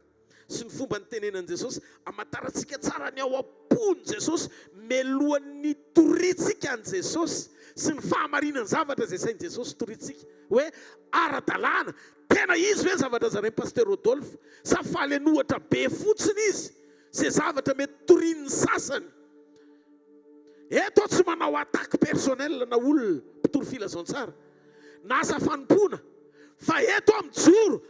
sy ny fomba nitenenan'i Jesosy, amantarantsika tsara ny ao am-pon'i Jesosy, melohan'ny toritsika an' Jesosy sy ny fahamarinany zavatra izay sain'i Jesosy toritsika hoe ara-dalàna. Tena izy hoe zavatra zarain'i Pasteur Rodolphe, sa falenohatra be fotsiny izy izay zavatra mety torian'ny sasany. Eto tsy manao attaque personnel na olona mpitory filazaon-tsara na asa fanompona, fa eto mijoro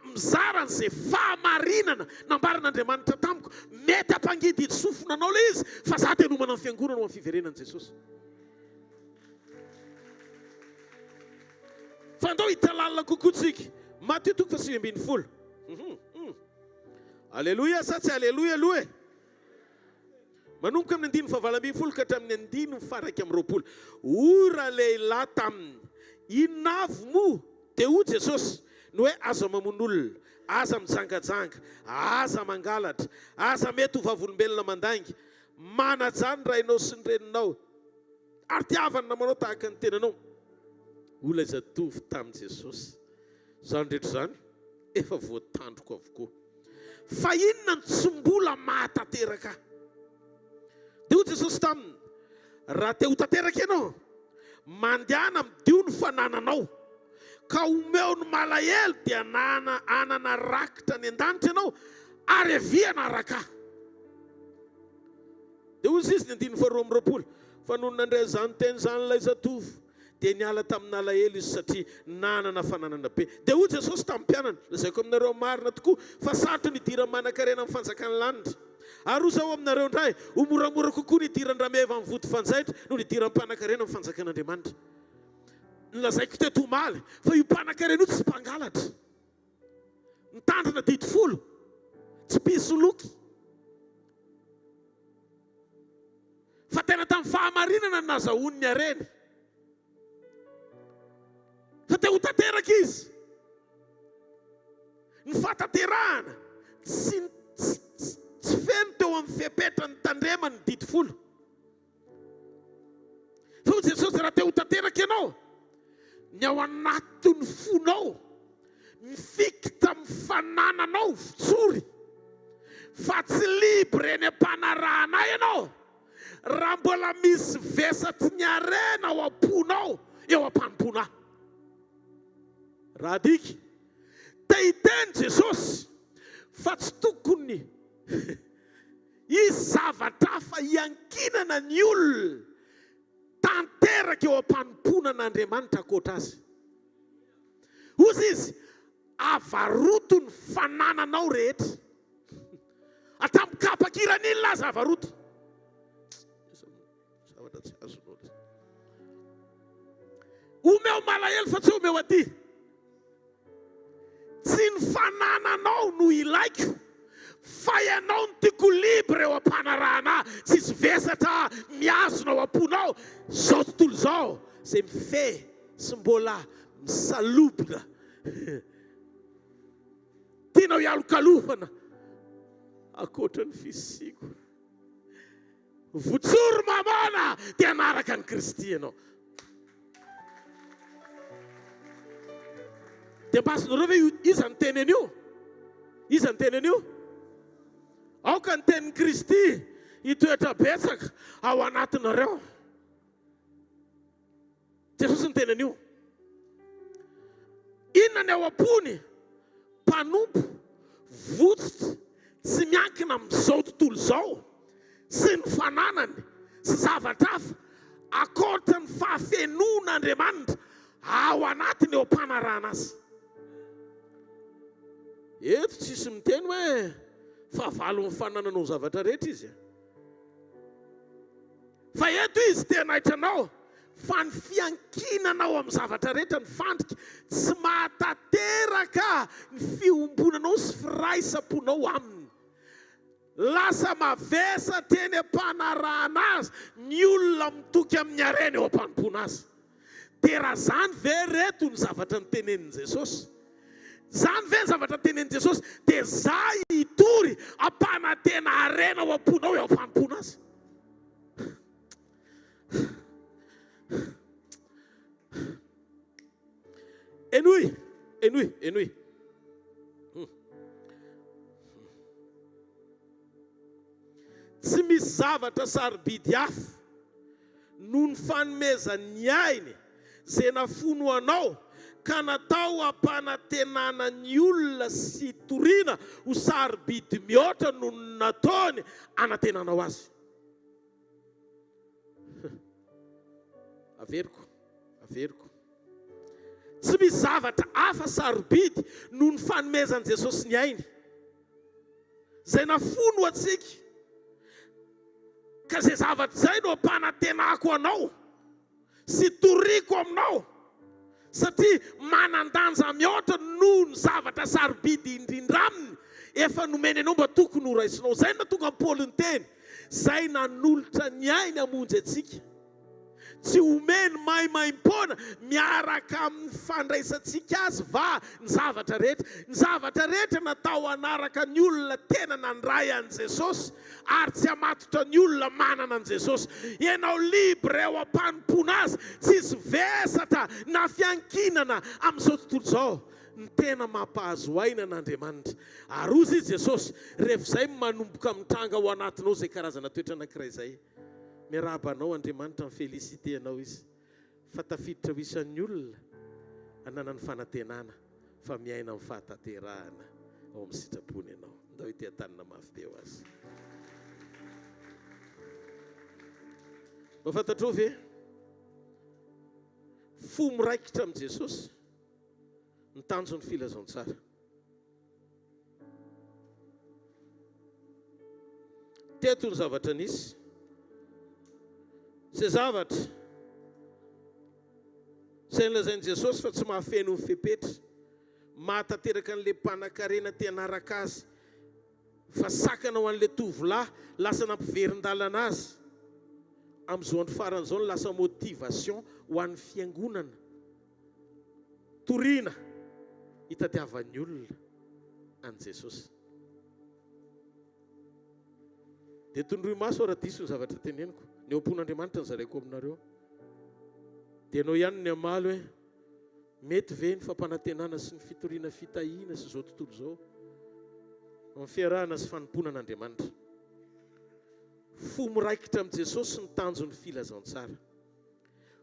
mizara n'izay fahamarinana nambaran'Andriamanitra tamiko, mety hampangidy sofina anao ilay izy, fa za te nomana ny fiangonana ho amin'ny fiverenan'i Jesosy. Fa andao hita lalina kokoa tsika. Mateo 5:20. Aleluia sa tsy aleluia aloha e. Manomboka amin'ny 9:20 ka hatramin'ny 9:20. Ora lehilahy taminy, inona avy mo? Dia ho Jesosy no hoe aza mamon'olona, aza mijangajanga, aza mangalatra, aza mety ho vavolombelona mandangy, manajany rainao sy ny reninao, ary tiavany namanao tahaka ny tenanao. Olona zatovy tamin'i Jesosy. Zany rehetra zany efa voatandroko avokoa. Fa inona ny tsy mbola mahatateraka? Dia ho Jesosy taminy, raha te ho tanteraka ianao, mandehana midio ny fanananao, ka omeo ny malahelo dia anana rakitra ny an-danitra ianao, ary aviana araka. Dia hoy izy ny 9:20. Fa noho nandray zany teny zany ilay zatovy, dia niala tamin'ny alahelo izy satria nanana fananana be. Dia hoy Jesosy tamin'ny mpianany, lazaiko aminareo marina tokoa fa sarotra ny dira manan-karena amin'ny fanjakan'ny lanitra. Ary ho zao aminareo indray, ho moramora kokoa ny diran'ny rameva amin'ny vody fanjaitra noho ny diran'ny mpanan-karena amin'ny fanjakan'Andriamanitra. Nilazaiko teto omaly fa io mpanan-karena io tsy mpangalatra, mitandrina dito folo, tsy pisoloky, fa tena tamin'ny fahamarinana nazahoany ny areny. Fa te ho tanteraka izy. Ny fataterahana tsy feno teo amin'ny fepetra ny tandrema ny dito folo. Fa ho Jesosy raha te ho tanteraka ianao, ny ao anatin'ny fonao mifikitra mifanananao fitsory fa tsy libre eny am-panarahana ianao raha mbola misy vesaty ny arena ao am-ponao eo am-panompona. Raha diky te-hiteny Jesosy fa tsy tokony izy zavatra fa iankinana ny olona tanteraka eo am-panompona n'Andriamanitra akoatra azy. Ozy izy avaroto ny fanananao rehetra. Atamikapakiran'ilona azy avaroto. Zavatra tsy azonao. Omeo malahelo fa tsy omeo aty. Tsy ny fanananao no ilaiko fa ianao ny tiako libre eo am-panarahana. Tsisy vesatra miazona ao am-ponao zao tontolo zao zay mife sy mbola misalobona tianao ialokalofana akoatra ny fisiko. Votsoro mamana dia anaraka ny Kristy ianao. Dia masonareo ve iza ny teneny io? Iza ny teneny io? Aoka ny tenin'ny Kristy hitoetra betsaka ao anatinareo. Jesosy ny teneny io. Inona ny ao am-pony? Mpanompo votsitra tsy miankina amin'izao tontolo izao sy ny fananany sy zavatra hafa akoatra ny fahafenon'Andriamanitra ao anatiny eo am-panarahana azy. Eto tsisy miteny hoe fa valo ny fanananao zavatra rehetra izy. Fa eto izy tena hitranao fa ny fiankinanao amin'ny zavatra rehetra ny fandrika tsy mahatateraka ny fiombonanao sy firaisamponao aminy. Lasa mavesatra eny am-panarahana azy ny olona mitoky amin'ny arena eo am-panompona azy. Dia raha zany ve reto ny zavatra nytenenin' Jesosy? Zany ve ny zavatra nytenenin' Jesosy? Dia za hitory ampanantena arena ao am-ponao eo am-panompona azy. Enoy. Tsy misy zavatra sarobidy hafa noho ny fanomezan'ny ainy zay nafono anao ka natao ampanantenana ny olona sy toriana ho sarobidy mihoatra noho ny nataony anantenanao azy. Averiko. Tsy misy zavatra hafa sarobidy noho ny fanomezan'i Jesosy ny ainy zay nafono atsika. Ka zay zavatra zay no ampanantenako anao sy toriako aminao satria manan-danja mihoatra noho ny zavatra sarobidy indrindra aminy efa nomeny anao mba tokony ho raisinao. Zay no tonga Paoly ny teny zay nanolotra ny ainy hamonjy atsika. Tsy omeny maimaimpona miaraka amin'ny fandraisantsika azy va ny zavatra rehetra. Ny zavatra rehetra natao anaraka ny olona tena nandray an'i Jesosy ary tsy hamatotra ny olona manana an'i Jesosy. Ianao libre eo am-panompona azy, tsisy vesatra na fiankinana amin'izao tontolo izao. Ny tena mampahazo aina n'Andriamanitra. Ary ozy izy Jesosy rehefa izay manomboka mitranga ao anatinao izay karazana toetra anankiray izay. Miarabanao Andriamanitra ny felicité anao izy fa tafiditra ho isan'ny olona anana ny fanantenana fa miaina amin'ny fahataterahana ao amin'ny sitrapony ianao. Ndao ity tanana mafy be ho azy. Mahafantatrao ve? Fo miraikitra amin'i Jesosy ny tanjon'ny filazantsara. Teto ny zavatra nisy. Zay zavatra zay nilazain'i Jesosy fa tsy mahafeno ny fepetra, mahatateraka an'ilay mpanan-karena te hanaraka azy, fa sakana ho an'ilay tovolahy lasa nampiverin-dalana azy. Amin'izao andro faran'izao ny lasa motivation ho an'ny fiangonana, toriana hitadiavan'ny olona an'i Jesosy. Dia tondroy maso raha diso ny zavatra teneniko. Ny am-pon'Andriamanitra ny zaraiko aminareo. Dia ianao ihany ny amaly hoe mety ve ny fampanantenana sy ny fitoriana fitahiana sy zao tontolo zao amin'ny fiarahana sy fanompoana an'Andriamanitra. Fo miraikitra amin'i Jesosy sy ny tanjon'ny filazantsara.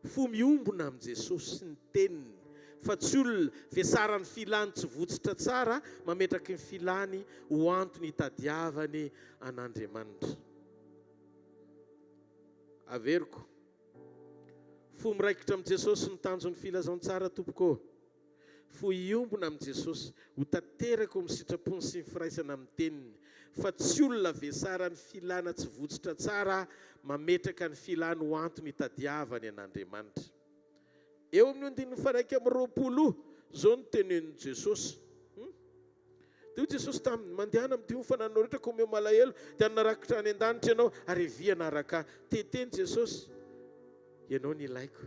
Fo miombona amin'i Jesosy sy ny teniny. Fa tsy olona vesaran'ny filany tsy votsitra tsara mametraky ny filany ho antony hitadiavany an'Andriamanitra. Averiko. Fo miraikitra amin'i Jesosy sy ny tanjon'ny filazantsara tompoko. Fo iombona amin'i Jesosy ho tanteraka amin'ny sitrapony sy ny firaisana amin'ny teniny. Fa tsy olona vesaran'ny filana tsy votsitra tsara mametraka ny filany ho antony hitadiavany an'Andriamanitra. Eo amin'ny 19:20 zao ny tenenin'i Jesosy. Dia Jesosy taminy mandehana amin'ny fananao rehetra ko omeo malahelo dia narakitra any an-danitra ianao ary via naraka. Teteny Jesosy, ianao ny ilaiko.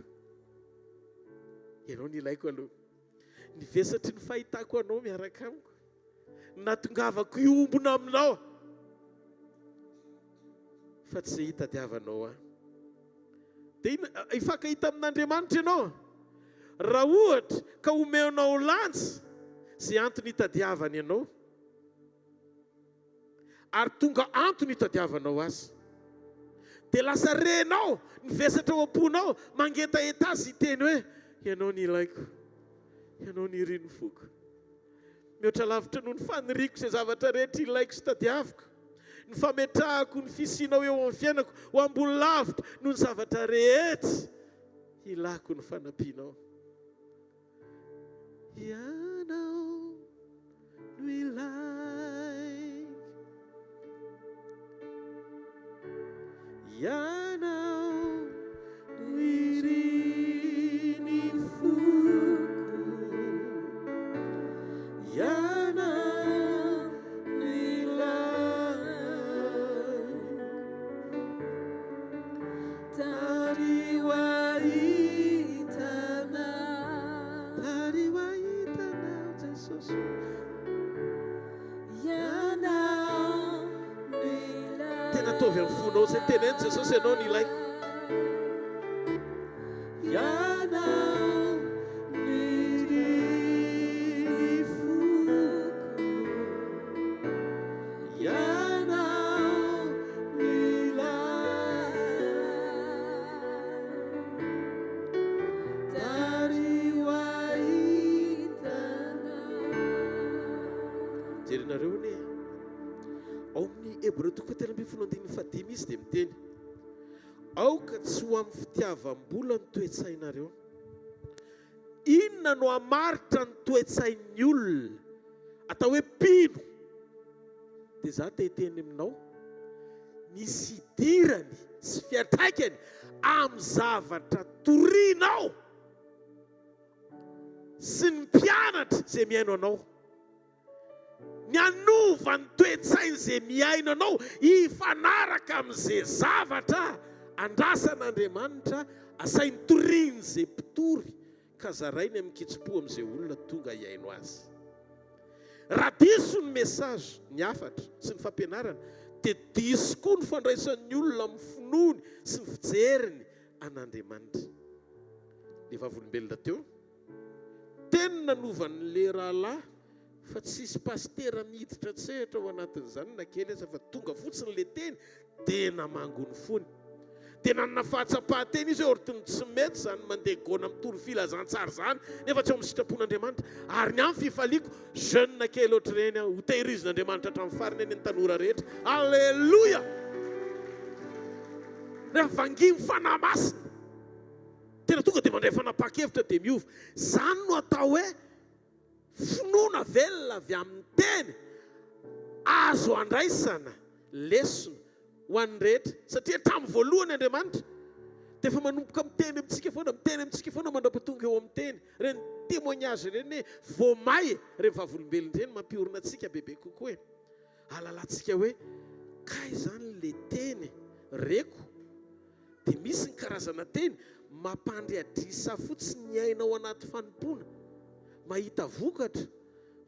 Ianao ny ilaiko aloha. Ny vesatry ny fahitako anao miaraka amiko. Natongavako iombona aminao. Fa tsy hitadiavanao aho. Dia hifankahita amin'Andriamanitra ianao. Raha ohatra ka omeonao lantsy izay antony hitadiavany ianao. Ary tonga antony hitadiavanao azy. Dia lasa renao, ny vesatra ao am-ponao, mangetaeta azy hiteny hoe, ianao ny ilaiko, ianao ny iriny foko. Mihoatra lavitra noho ny faniriako izay zavatra rehetra ilaiko sy tadiaviko. Ny fametrahako ny fisianao eo amin'ny fiainako ho ambony lavitra noho ny zavatra rehetra ilako ny fanampianao. Ianao no ilaiko, ianao no iriny foko, ianao no ilaiko, tariwaitana Jesosy. Tena tovy amin'ny fonao izay teneny Jesosy, ianao ny ilaiko. Ianao no iriny foko, ianao no ilaiko, tariwaitana. Jerinareo ne ao amin'ny Hébreu 12:15 izy dia miteny, aoka tsy ho amin'ny fitiavam-bola ny toe-tsainareo. Inona no hamaritra ny toe-tsain'ny olona atao hoe mpino? Dia za te hiteny aminao, nisy idirany sy fiantraikany amin'ny zavatra torianao sy ny mpianatra izay miaino anao. Ny anova ny toe-tsainy izay miaino anao hifanaraka amin'izay zavatra andrasan'Andriamanitra asainy toriany izay mpitory ka zarainy amin'ny kitsim-po amin'izay olona tonga hiaino azy. Raha diso ny mesazy ny hafatra sy ny fampianarana dia diso koa ny fandraisan'ny olona amin'ny finoany sy ny fijeriny an'Andriamanitra. Ny vavolombelona teo teny nanovan'le rahalahy fa tsisy pastera miditra tsehatra ao anatin'izany na kely aza, fa tonga fotsiny le teny dia namango ny fony. Dia nanana fahatsapahateny izy hoe ortony tsy mety zany mandeha gona amin'ny toro filazantsara zany nefa tsy ao amin'ny sitrapon'Andriamanitra. Ary ny amin'ny fifaliako jeune kely ohatr'ireny ho tehirizin'Andriamanitra hatramin'ny farany eny ny tanora rehetra. Alleluia! Rehefa vangy mifanahy masina tena tonga dia mandray fanapa-kevitra dia miova. Zany no atao hoe finoana velona avy amin'ny teny azo andraisana lesona ho an'ny rehetra. Satria tamin'ny voalohany Andriamanitra dia efa manomboka miteny amintsika foana, miteny amintsika foana mandrapatonga eo amin'ny teny. Reny témoignage ireny hoe voamay reny vavolombelona ireny mampiorina antsika bebe kokoa. Halalantsika hoe kay zany le teny reko dia misy ny karazana teny mampandriadrisa fotsiny ny ainao anaty fanompona, mahita vokatra.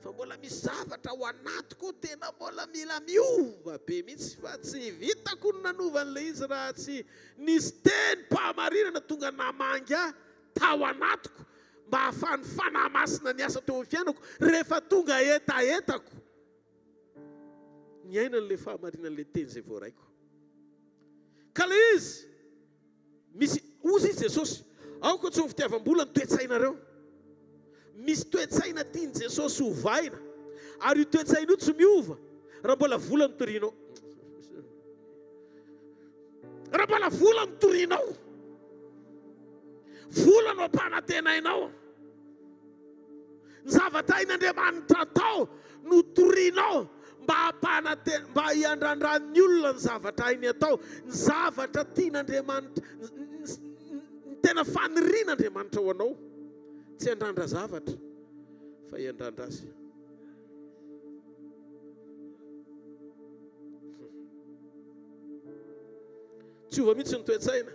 Fa mbola misy zavatra ao anatiko tena mbola mila miova be mihitsy, fa tsy vitako ny nanovan'ilay izy raha tsy nisy teny mpahamarinana tonga namangy ahy tao anatiko mba hahafahany fanahy masina ny asa teo amin'ny fiainako rehefa tonga etaetako ny ainan'le fahamarinan'le teny zay voaraiko. Ka le izy misy ozy izy Jesosy aoka tsy ho fitiavam-bola ny toe-tsainareo. Misy toe-tsaina tiany Jesosy hovaina ary io toe-tsaina io tsy miova raha mbola vola ny torinao. Raha mbola vola ny torinao, vola no ampanantenainao. Ny zavatra hain'Andriamanitra atao no torinao mba hiandrandran'ny olona ny zavatra hainy atao. Ny zavatra tian'Andriamanitra, ny tena fanirian'Andriamanitra ho anao, tsy handrandra zavatra fa hiandrandra azy. Tsy ova mihitsy ny toe-tsaina.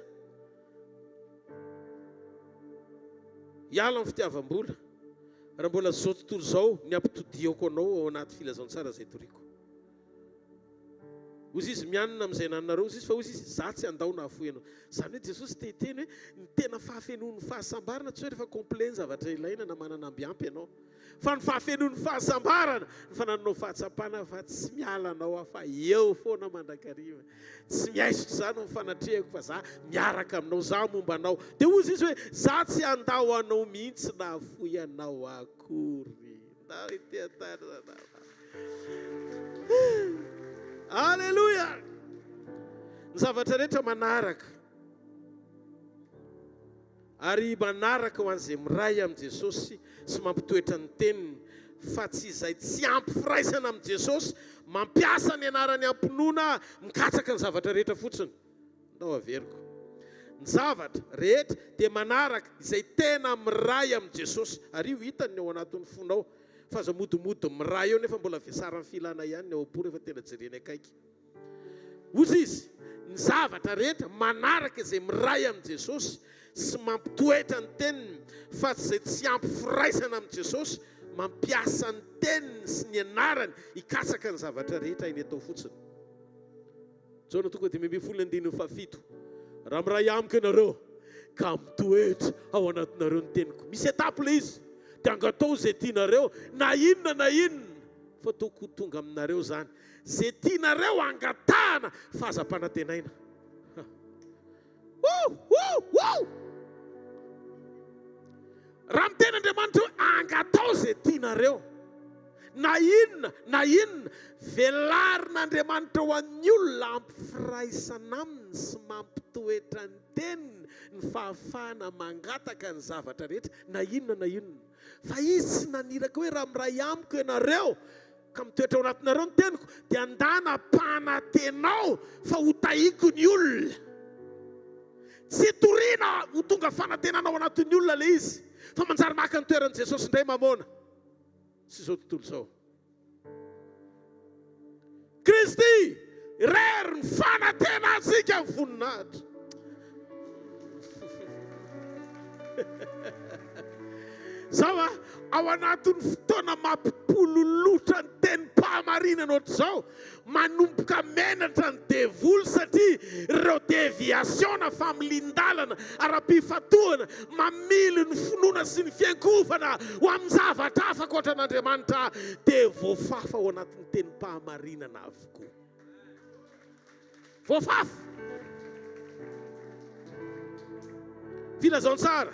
Hiala amin'ny fitiavam-bola raha mbola zao tontolo izao ny ampitodiako anao ao anaty filazantsara izay toriko. Ozy izy mianina amin'izay nanareo ozy izy fa ozy izy za tsy andao na afoy anao. Zany hoe Jesosy teteny hoe ny tena fahafenoan'ny fahasambarana tsy hoe rehefa complet ny zavatra ilaina na manana ambiampy ianao, fa ny fahafenoan'ny fahasambarana ny fanananao fahatsapana fa tsy miala anao fa eo foana mandrakariva. Tsy miaisotro izany ny fanatrehako fa za miaraka aminao, za momba anao. Dia ozy izy hoe za tsy andao anao mihitsy na afoy anao akory. Alleluia! Ny zavatra rehetra manaraka ary manaraka ho an'izay miray amin'i Jesosy sy mampitoetra ny teniny, fa tsy izay tsy ampy firaisana amin'i Jesosy mampiasa ny anarany am-pinoana mikatsaka ny zavatra rehetra fotsiny. Ndao averiko. Ny zavatra rehetra dia manaraka izay tena miray amin'i Jesosy ary io hitany ao anatin'ny fonao. Fa za modimody miray eo nefa mbola vesarany filana ihany ny ao am-po rehefa tena jereny akaiky. Ozy izy, ny zavatra rehetra manaraka izay miray amin'i Jesosy sy mampitoetra ny teniny, fa izay tsy ampy firaisana amin'i Jesosy mampiasa ny teniny sy ny anarany hikatsaka ny zavatra rehetra iny atao fotsiny. Jaona 2:17. Raha miray amiko ianareo ka mitoetra ao anatinareo ny teniko. Misy etapo le izy. Dia angatao izay tianareo na inona fa toko tonga aminareo zany. Izay tianareo angatahana fahazam-panantenaina. Raha miteny Andriamanitra hoe angatao izay tianareo na inona velarin'Andriamanitra ho an'ny olona ampifiraisana aminy sy mampitoetra ny teniny ny fahafahana mangataka ny zavatra rehetra na inona. Fa izy tsy naniraka hoe raha miray amiko ianareo ka mitoetra ao anatinareo ny teniko dia andana panantenao fa ho tahiako ny olona. Tsy toriana ho tonga fanantenana ao anatin'ny olona le izy, fa manjary maka ny toeran'i Jesosy indray mamoana. Sy izao tontolo izao. Kristy rery ny fanantenantsika ny voninahitra. Zao ao anatin'ny fotoana mampipololotra ny tenim-pahamarinana ohatr'izao, manomboka menatra ny devoly satria ireo deviasiona familin-dalana ara-pifatohana mamily ny finoana sy ny fiankovana ho amin'ny zavatra hafa ankoatra an'Andriamanitra dia voafafa ao anatin'ny tenim-pahamarinana avokoa. Voafafa. Filazantsara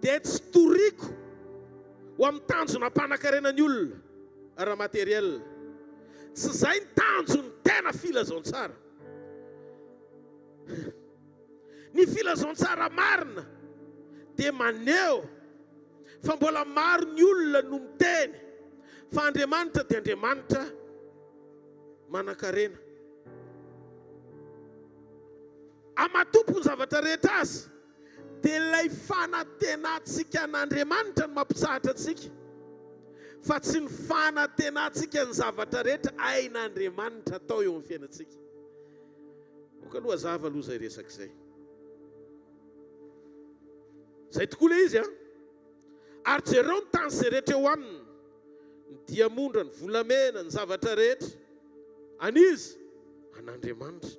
dia tsy toriko ho amin'ny tanjona mpanankarenan'ny olona ara-materiel. Tsy izay ny tanjony tena filazantsara. Ny filazantsara marina dia maneho fa mbola maro ny olona no miteny fa Andriamanitra dia Andriamanitra manankarena. Amatompo ny zavatra rehetra azy dia ilay fanantenantsika n'Andriamanitra no mampisahatra antsika, fa tsy ny fanantenantsika ny zavatra rehetra ain'Andriamanitra atao eo amin'ny fiainantsika. Oka aloha zava aloha izay resaka izay. Izay tokoa ilay izy ary jereo ny tany izay rehetra eo aminy, ny diamondra, ny volamena, ny zavatra rehetra, an'izy an'Andriamanitra.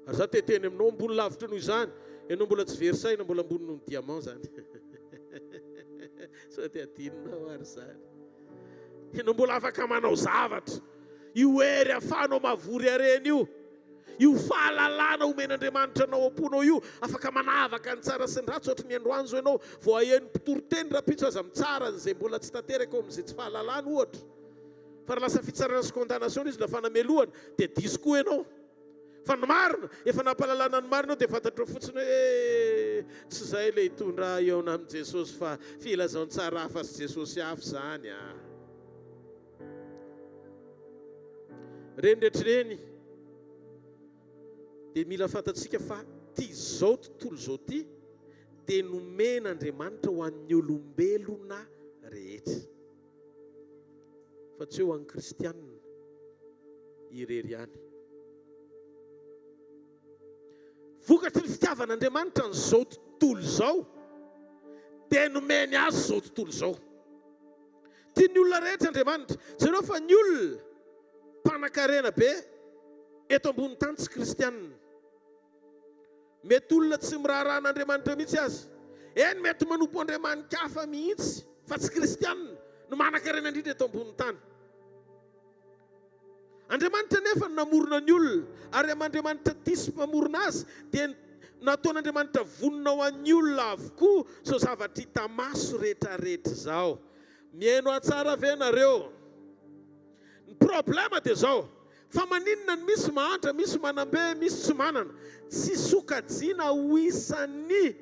ary za teteny aminao ambony lavitra noho izany ianao mbola tsy versaina mbola ambony noho ny diamant zany sao te adinonao ary zany ianao mbola afaka manao zavatra io hery afahanao mavory areny io fahalalana omen'Andriamanitra anao am-ponao io afaka manavaka ny tsara sy ny ratsy ohatry ny androany zao ianao vao aheno mpitoroteny raha pitso aza mitsara zay mbola tsy tanteraka amin'izay tsy fahalalana ohatra fa raha lasa fitsarana sy condamnation izy lafa namelohana dia diso koa ianao fa ny marina efa nampahalalana ny marina dia fantatro fotsiny hoe tsy izay ilay hitondra eona amin'i Jesosy fa filazantsara hafa sy Jesosy hafa zany reny rehetrareny dia mila fantatsika fa ty zao tontolo zao ty dia nomen'Andriamanitra ho an'ny olombelona rehetra fa tsy eo an'ny kristianina irery ihany. Vokatry ny fitiavan'Andriamanitra n'izao tontolo zao dia nomeny azy zao tontolo zao. Tiany olona rehetra Andriamanitra, jereo fa ny olona mpanan-karena be eto ambony tany tsy kristianina. Mety olona tsy miraharan'Andriamanitra mihitsy azy. Eny mety manompo Andriamanikafa mihitsy fa tsy kristianina no manan-karena indrindra eto ambony tany. Andriamanitra nefa namorona ny olona ary Andriamanitra tisy mamorona azy dia nataon'Andriamanitra vonona ho an'ny olona avokoa so zavatra hita maso rehetrarehetra zao. Mihaino atsara ve nareo? Ny problema dia zao fa maninona ny misy mahantra, misy manambe, misy tsy manana. Tsy sokajiana ho isan'ny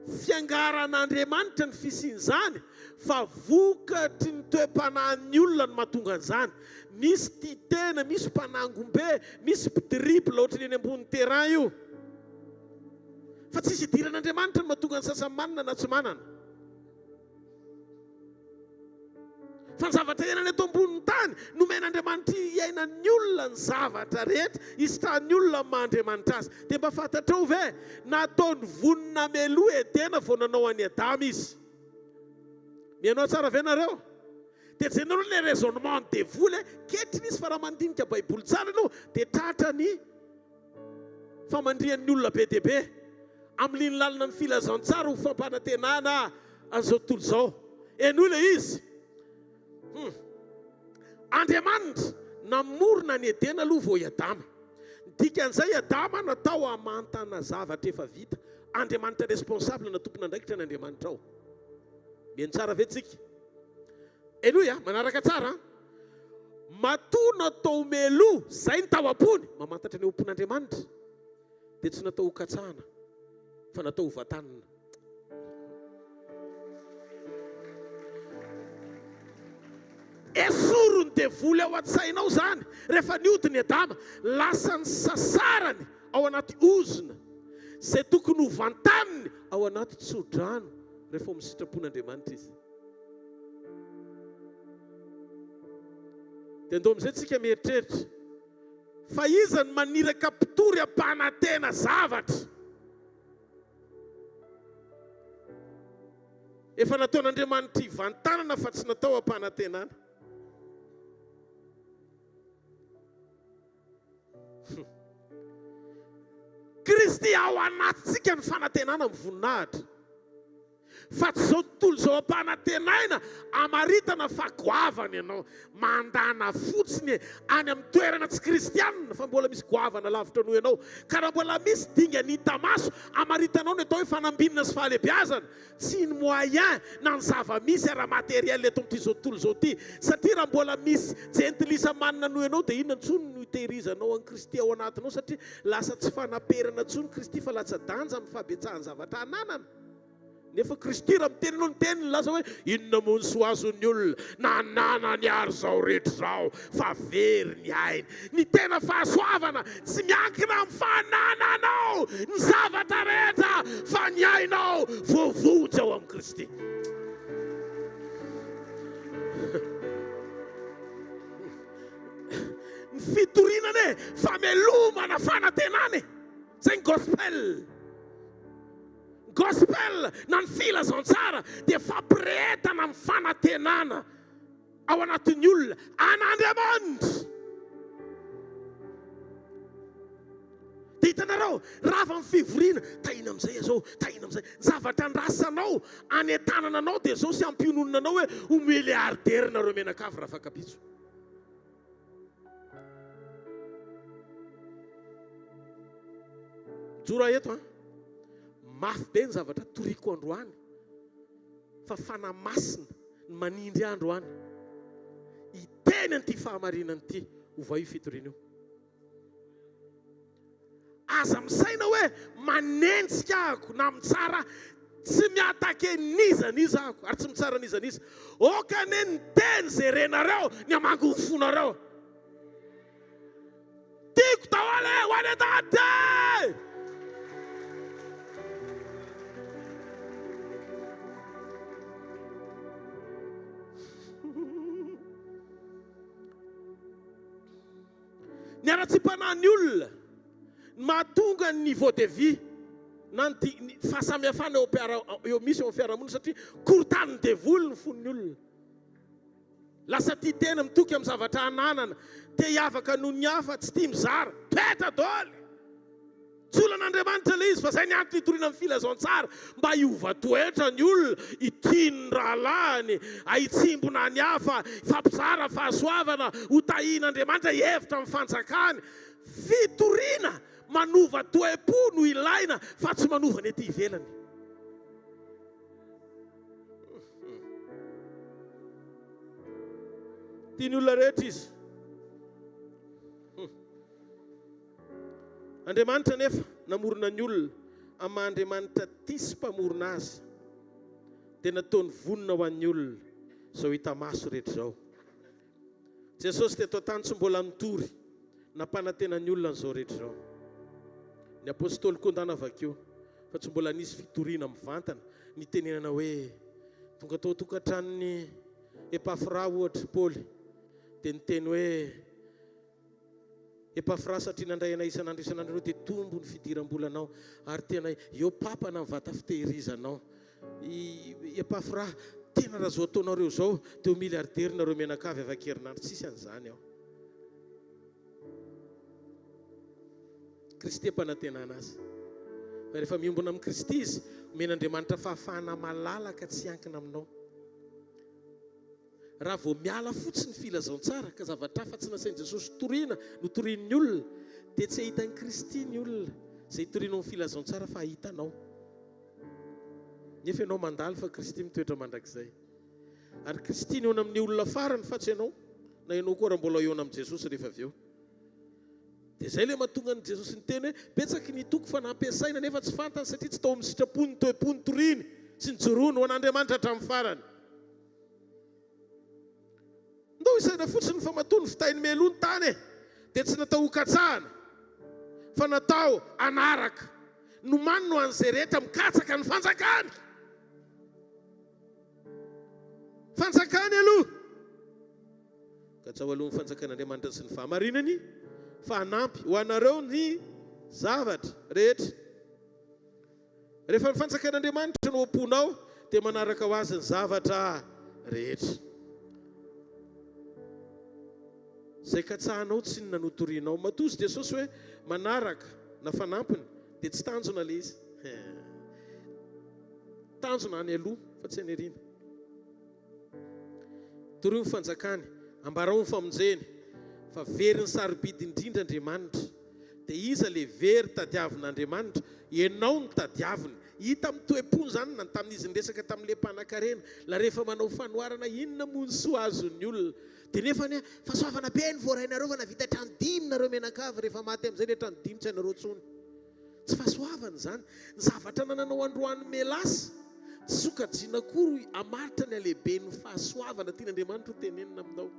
fiangaran'Andriamanitra ny fisian'izany fa vokatry ny toe-panahin'ny olona no mahatonga an'izany. Misy titena, misy mpanangom-be, misy pidribla ohatry ny eny ambony terrain io. Fa tsisy idiran'Andriamanitra no mahatonga ny sasany manana na tsy manana. Fa ny zavatra iainana eto ambony tany nomen'Andriamanitra iainan'ny olona ny zavatra rehetra isitrahan'ny olona maha-Andriamanitra azy. Dia mba fantatrao ve nataony vonona meloa edena vao nanao an'i Adama izy. Mihaino tsara ve nareo? Dia jenao le raisonnement de voule ketriny izy fa raha mandinika baiboly tsara ianao dia tratra ny famandrian'ny olona be dia be amin'iny lalina ny filazantsara ho fampanantenana an'izao tontolo izao. Eny le izy Andriamanitra namorona ny edena aloha vao i Adama. Dikan'izay Adama natao hamantana zavatra efa vita. Andriamanitra responsable na tompona andraikitra ny Andriamanitra ao. Mihaino tsara ve tsika? Enoy manaraka tsara. Matoa natao melo, zay ny tao am-pony, mamantatra ny ompon'Andriamanitra. Dia tsy natao ho katsahana fa natao ho vatanana. Esorony devoly ao an-tsainao zany rehefa niodiny Adama lasa ny sasarany ao anaty ozona zay tokony ho vantaniny ao anaty tsodrano rehefa misitrapon'Andriamanitra izy. Dia ndo amin'izay tsika mieritreritra fa iza ny maniraka mpitory ampanantena zavatra efa nataon'Andriamanitra hivantanana fa tsy natao ampanantenana. Kristy ao anatsika ny fanantenana amin'ny voninahitra. Fa tsy zao tontolo zao ampanantenaina amaritana fa goavana ianao mandana fotsiny any amin'ny toerana tsy kristianina fa mbola misy goavana lavitra noho ianao. Ka raha mbola misy dinga ny hita maso amaritanao ny atao hoe fanambinina sy fahalebiazana tsy ny moyen na ny zava-misy ara materiel eto amin'ity zao tontolo zao ty. Satria raha mbola misy jentilisa manina noho ianao dia inona ntsony no hitehirizanao an'i Kristy ao anatinao satria lasa tsy fanaperana ntsony Kristy fa latsa-danja amin'ny fahabetsahany zavatra ananana. Nefa Kristy raha mitenynao ny teniny laza hoe inona moa ny soazon'ny olona nanana ny ary zao rehetra zao fa very ny ainy. Ny tena fahasoavana tsy miankina amin'ny fanananao ny zavatra rehetra fa ny ainao voavojy ao amin'ny Kristy. Ny fitorinana famelomana fanantenana zay ny gospel. Gospel na ny filazantsara dia fampirehetana amin'ny fanantenana ao anatin'ny olona an'Andriamanitra. Dia hitanareo raha avy amin'ny fivoriana tahina amin'izay zao tahina amin'izay zavatra andrasanao any an-tanana anao dia zao sy ampiononina anao hoe ho milliardaire nareo menakavy raha fakapitso. jora eto mafy be ny zavatra toriko androany fa fanamasina ny manindry androany iteny an'ity fahamarinana ity ho va io fitoriana io. Aza misaina hoe manentsika ako na mitsara tsy miatake nizaniza ako ary tsy mitsara nizaniza okane ny teny zay renareo ny amango ny fonareo tiako taole ho any tate. Ny ara-tsim-panahy ny olona mahatonga ny niveau de vie na ny fahasamihafana eo misy eo fiarahamonina satria korotaniny devoly ny fon'ny olona. Lasa tia tena mitoky amin'ny zavatra ananana te hiavaka noho ny hafa tsy tia mizara toetra daholo. Tsy olon'Andriamanitra ilay izy fa izay ny antony hitoriana amin'ny filazantsara mba hiova toetra ny olona hitiany ny rahalahiny ahitsimbona ny hafa fampizara fahasoavana ho tahian'Andriamanitra hihevitra amin'ny fanjakany. Fitoriana manova toe-po no ilaina fa tsy manova ny ety ivelany. Tiany olona rehetra izy. Andriamanitra nefa namorona ny olona amin'ny Andriamanitra tia sy mpamorona azy dia nataony vonona ho an'ny olona izao hita maso rehetra izao. Jesosy teto an-tany tsy mbola nitory nampanantena ny olona n'izao rehetra izao. Ny apôstôly koa ndana avakeo fa tsy mbola nisy fitoriana mivantana ny tenenana hoe tonga tao tokantranony Epafra ohatra Paoly dia niteny hoe Epafra satria nandray anay isan'andro dia tombo ny fidiram-bolanao ary tena eo papana ny vata fitehirizanao. Epafra tena raha zao ataonareo zao teo milliardaire nareo menakavy hvkl-mission tsisy an'izany aho. Kristy mpanantenana azy. Fa rehefa miombona amin'ny Kristy izy men'Andriamanitra fahafahana malalaka tsy ankina aminao. Raha vao miala fotsiny filazantsara ka zavatra fa tsy nasain'i Jesosy toriana no torian'ny olona dia tsy hitan'ny Kristy ny olona izay torianao amin'ny filazantsara fa hitanao. Nefa ianao mandalo fa Kristy mitoetra mandrakizay. Ary Kristy ny eo amin'ny olona farany fa tsy ianao na ianao koa raha mbola eo amin'ny Jesosy rehefa avy eo. Dia izay ilay mahatonga ny Jesosy ny teny hoe betsaky ny toko fa nampiasaina nefa tsy fantany satria tsy tao amin'ny sitrapony toe-pony toriany sy nijoroany ho an'Andriamanitra hatramin'ny farany. Ndao isaina fotsiny fa matony fitainy melony tany dia tsy natao hokatsahana fa natao anaraka no many no an'izay rehetra mikatsaka ny fanjakany. Fanjakany aloha katsao aloha ny fanjakan'Andriamanitra sy ny fahamarinany fa hanampy ho anareo ny zavatra rehetra. Rehefa ny fanjakan'Andriamanitra no amponao dia manaraka ho azy ny zavatra rehetra. Zay katsahanao tsy ny nanotorianao. Matozy Jesosy hoe manaraka na fanampiny dia tsy tanjona ilay izy. Tanjona any aloha fa tsy any ariana. Toroy ny fanjakany ambarao ny famonjeny fa very ny sarobidy indrindra Andriamanitra. Dia iza le very tadiavin'Andriamanitra? Ianao ny tadiaviny. Hita amin'ny toe-pony zany na tamin'izy niresaka tamin'ilay mpanan-karena. La rehefa manao fanoharana inona moa ny soa azon'ny olona. Dia nefa ny fahasoavana be ny voarainareo fa navita trano 5 nareo menakavy rehefa maty amin'izay ilay trano 5 tsy hainareo tsony. Tsy fahasoavana zany. Ny zavatra nananao androany melasy tsy sokajiana kory hamaritra ny alehibe ny fahasoavana tian'Andriamanitra ho tenenina aminao.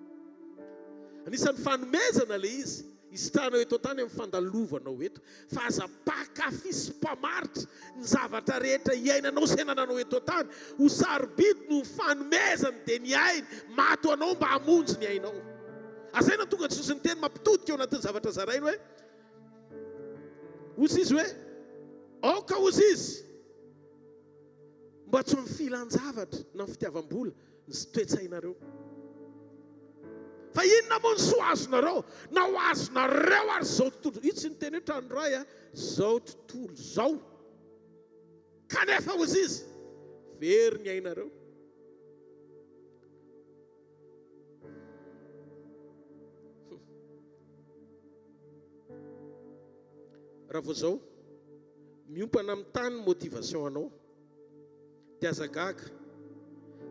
Anisan'ny fanomezana ilay izy isitrahana eto tany amin'ny fandalovanao eto fa aza pakafy sy mpamaritra ny zavatra rehetra iainanao sy henananao eto tany ho sarobidy no fanomezany dia ny ainy mato anao mba hamonjy ny ainao. Azay na tonga Jesosy ny teny mampitodika eo anatin'ny zavatra zarainy hoe ozy izy hoe aoka ozy izy mba tsy amin'ny filan-javatra na ny fitiavam-bola ny toetsainareo. fa inona moa ny soa azonareo na ho azonareo ary zao tontolo io tsy niteny hoe tranoray a zao tontolo zao kanefa ozy izy very ny ainareo raha vo zao miompana amin'ny tany motivation anao dia azagaga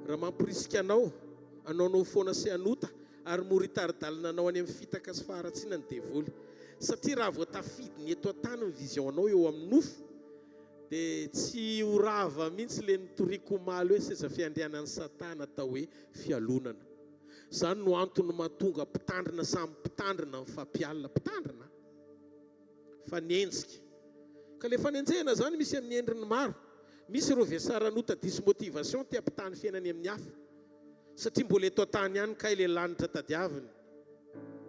raha mampirisika anao anaonao foana sy anota ary moritardalina anao any amin'ny fitaka sy faharatsiana ny devoly satria raha vo tafidiny eto an-tany ny vision anao eo amin'ny nofo dia tsy horava mihitsy le nitoriko maly hoe seza fiandrianan'ny satana atao hoe fialonana zany no antony mahatonga mpitandrina samy mpitandrina ny fampialina mpitandrina fa nienjika ka le fanenjehana zany misy amin'ny endriny maro misy ireo vesaranota diso motivation tia mpitany fiainany amin'ny hafa satria mbola eto an-tany ihany kay le lanitra tadiaviny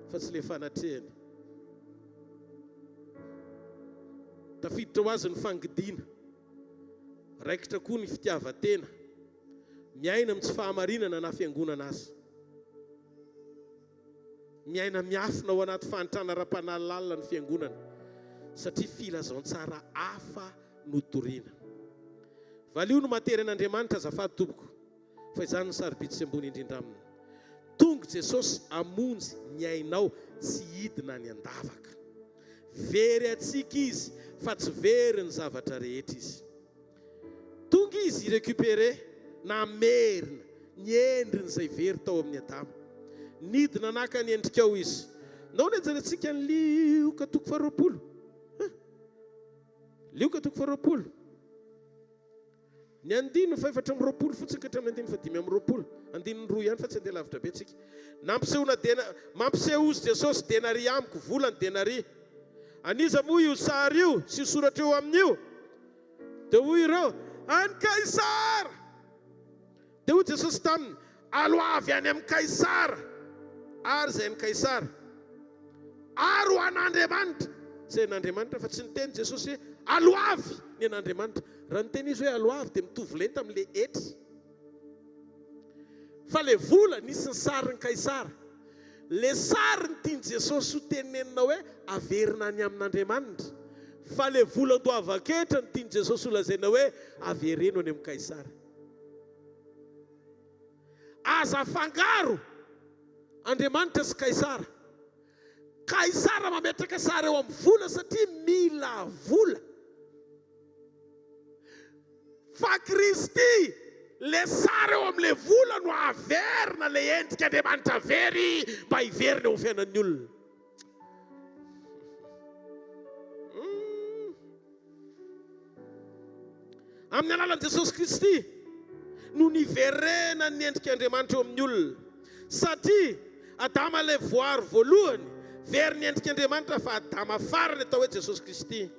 fa tsy le fanatrehany tafiditra ho azy ny fangidiana raikitra koa ny fitiavatena miaina amin'ny tsy fahamarinana na fiangonana azy miaina miafina ao anaty fanitrana ra-panalalina ny fiangonana satria filazaon-tsara hafa notoriana valio no matery an'Andriamanitra azafady tompoko fa izany ny sarobidy sy ambony indrindra aminy tonga Jesosy amonjy ny ainao tsy hidina ny andavaka very atsika izy fa tsy very ny zavatra rehetra izy tonga izy récupéré na merina ny endriny izay very tao amin'ny adama nidina naka ny endrikao izy nao ny ajanantsika ny lioka toko faharoapolo lioka toko faharoapolo ny andino fa efatra amin'ny roapolo fotsiny ka hatramin'ny andino fa dimy amin'ny roapolo andinony roa ihany fa tsy andeha lavitra be tsika mampiseho ozy Jesosy denari amiko volany denari aniza moa io sary io sy soratra eo amin'io dia hoy ireo any Kaisara dia hoy Jesosy taminy aloavy any amin'ny Kaisara ary zay ny Kaisara ary ho an'Andriamanitra zay n'Andriamanitra fa tsy niteny Jesosy hoe aloavy ny an'Andriamanitra raha niteny izy hoe aloavy dia mitovy lenta amin'le etry fa le vola nisy ny sariny Kaisara le sary ny tiany Jesosy ho tenenina hoe averina any amin'Andriamanitra fa le volan-dohavaketra ny tiany Jesosy ho lazaina hoe avereno any amin'ny Kaisara aza fangaro Andriamanitra sy Kaisara Kaisara mametraka sary eo amin'ny vola satria mila vola fa Kristy le sary eo amin'le vola no averina le endrika Andriamanitra very mba hiverina eo fiainan'ny olona amin'ny alalan'i Jesosy Kristy no niverena ny endrika Andriamanitra eo amin'ny olona satria Adama le voary voalohany very ny endrika Andriamanitra fa Adama farany atao hoe Jesosy Kristy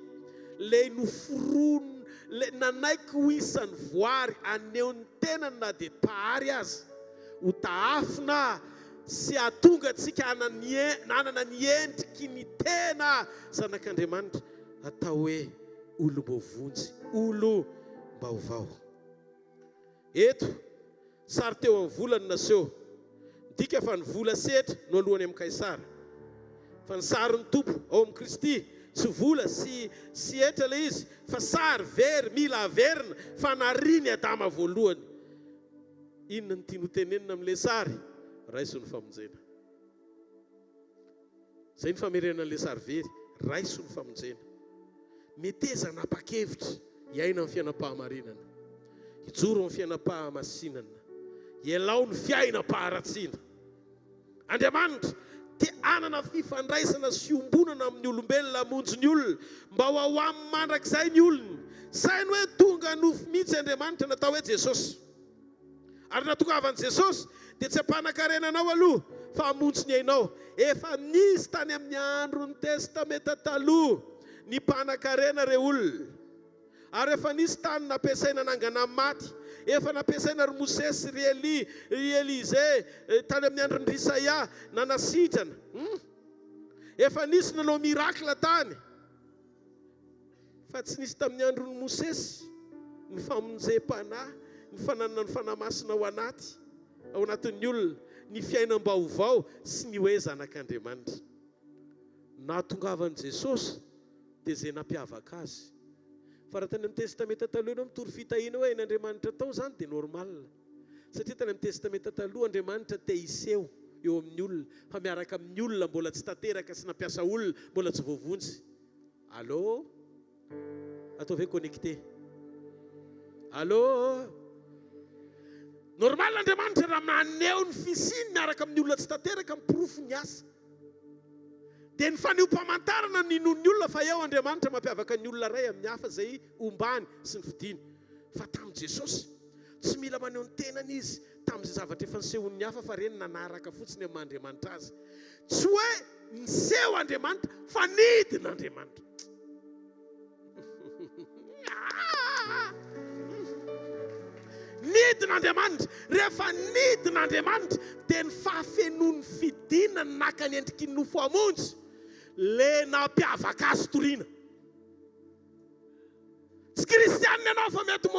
le noforono le nanaiky ho isan'ny voary aneo ny tenany na dia tahary azy ho taafina sy atonga antsika nanana ny endriky ny tena zanak'Andriamanitra atao hoe olo mbovonjy olo mbaovao eto sary teo amin'ny volany naseho dika fa ny vola setra no alohany amin'ny Kaisara fa ny sary ny tompo ao amin'ny Kristy tsy vola sy etra le izy fa sary very mila averina fa nariny Adama voalohany inona ny tiany tenenina amin'le sary raiso ny famonjena zay ny famerenan'le sary very raiso ny famonjena meteza nanapa-kevitra hiaina amin'ny fiainam-pahamarinana hijoro amin'ny fiainam-pahamasinana hialao ny fiainam-paharatsiana Andriamanitra te anana fifandraisana sy ombonana amin'ny olombelona amonjy ny olona mba ho ao amin'ny mandrakizay ny olona sainy hoe tonga nofo mihitsy Andriamanitra natao hoe Jesosy ary natokavan'i Jesosy dia tsy ampanankarenanao aloha fa amonjy ny ainao efa nisy tany amin'ny andro ny testamenta taloha ny mpanankarena re olona ary efa nisy tany nampiasaina nangana maty efa nampiasaina ry Mosesy ry Elize tany amin'ny andron'ny Isaia nanasitrana efa nisy nanao mirakla tany fa tsy nisy tamin'ny andron'ny Mosesy ny famonjem-panahy ny fananana ny fanamasina ao anatin'ny olona ny fiainam-baovao sy ny hoe zanak'Andriamanitra. Nahatongavan'i Jesosy dia izay nampiavaka azy. Fa raha tany amin'ny testamenta taloha ianao mitory fitahiana hoe n'Andriamanitra tao izany dia normal. Satria tany amin'ny testamenta taloha Andriamanitra te hiseho eo amin'ny olona, fa miaraka amin'ny olona mbola tsy tanteraka sy nampiasa olona mbola tsy voavonjy. Allô? Atao ve connecté? Allô? Normal Andriamanitra raha maneho ny fisiny miaraka amin'ny olona tsy tanteraka mipirofo ny asa. Dia ny faneho-pamantarana ny non'ny olona fa eo Andriamanitra mampiavaka ny olona ray amin'ny hafa izay ombany sy ny fidiny. Fa tamin'i Jesosy tsy mila maneho ny tenany izy tamin'izay zavatra efa nisehon'ny hafa fa reny nanaraka fotsiny amin'ny Andriamanitra azy. Tsy hoe niseho Andriamanitra fa nidin'Andriamanitra. Nidin'Andriamanitra. Rehefa nidin'Andriamanitra dia ny fahafenon'ny fidina naka ny endriky ny nofo hamonjy le nampiavaka azy toriana. Tsy kristianina ianao fa mety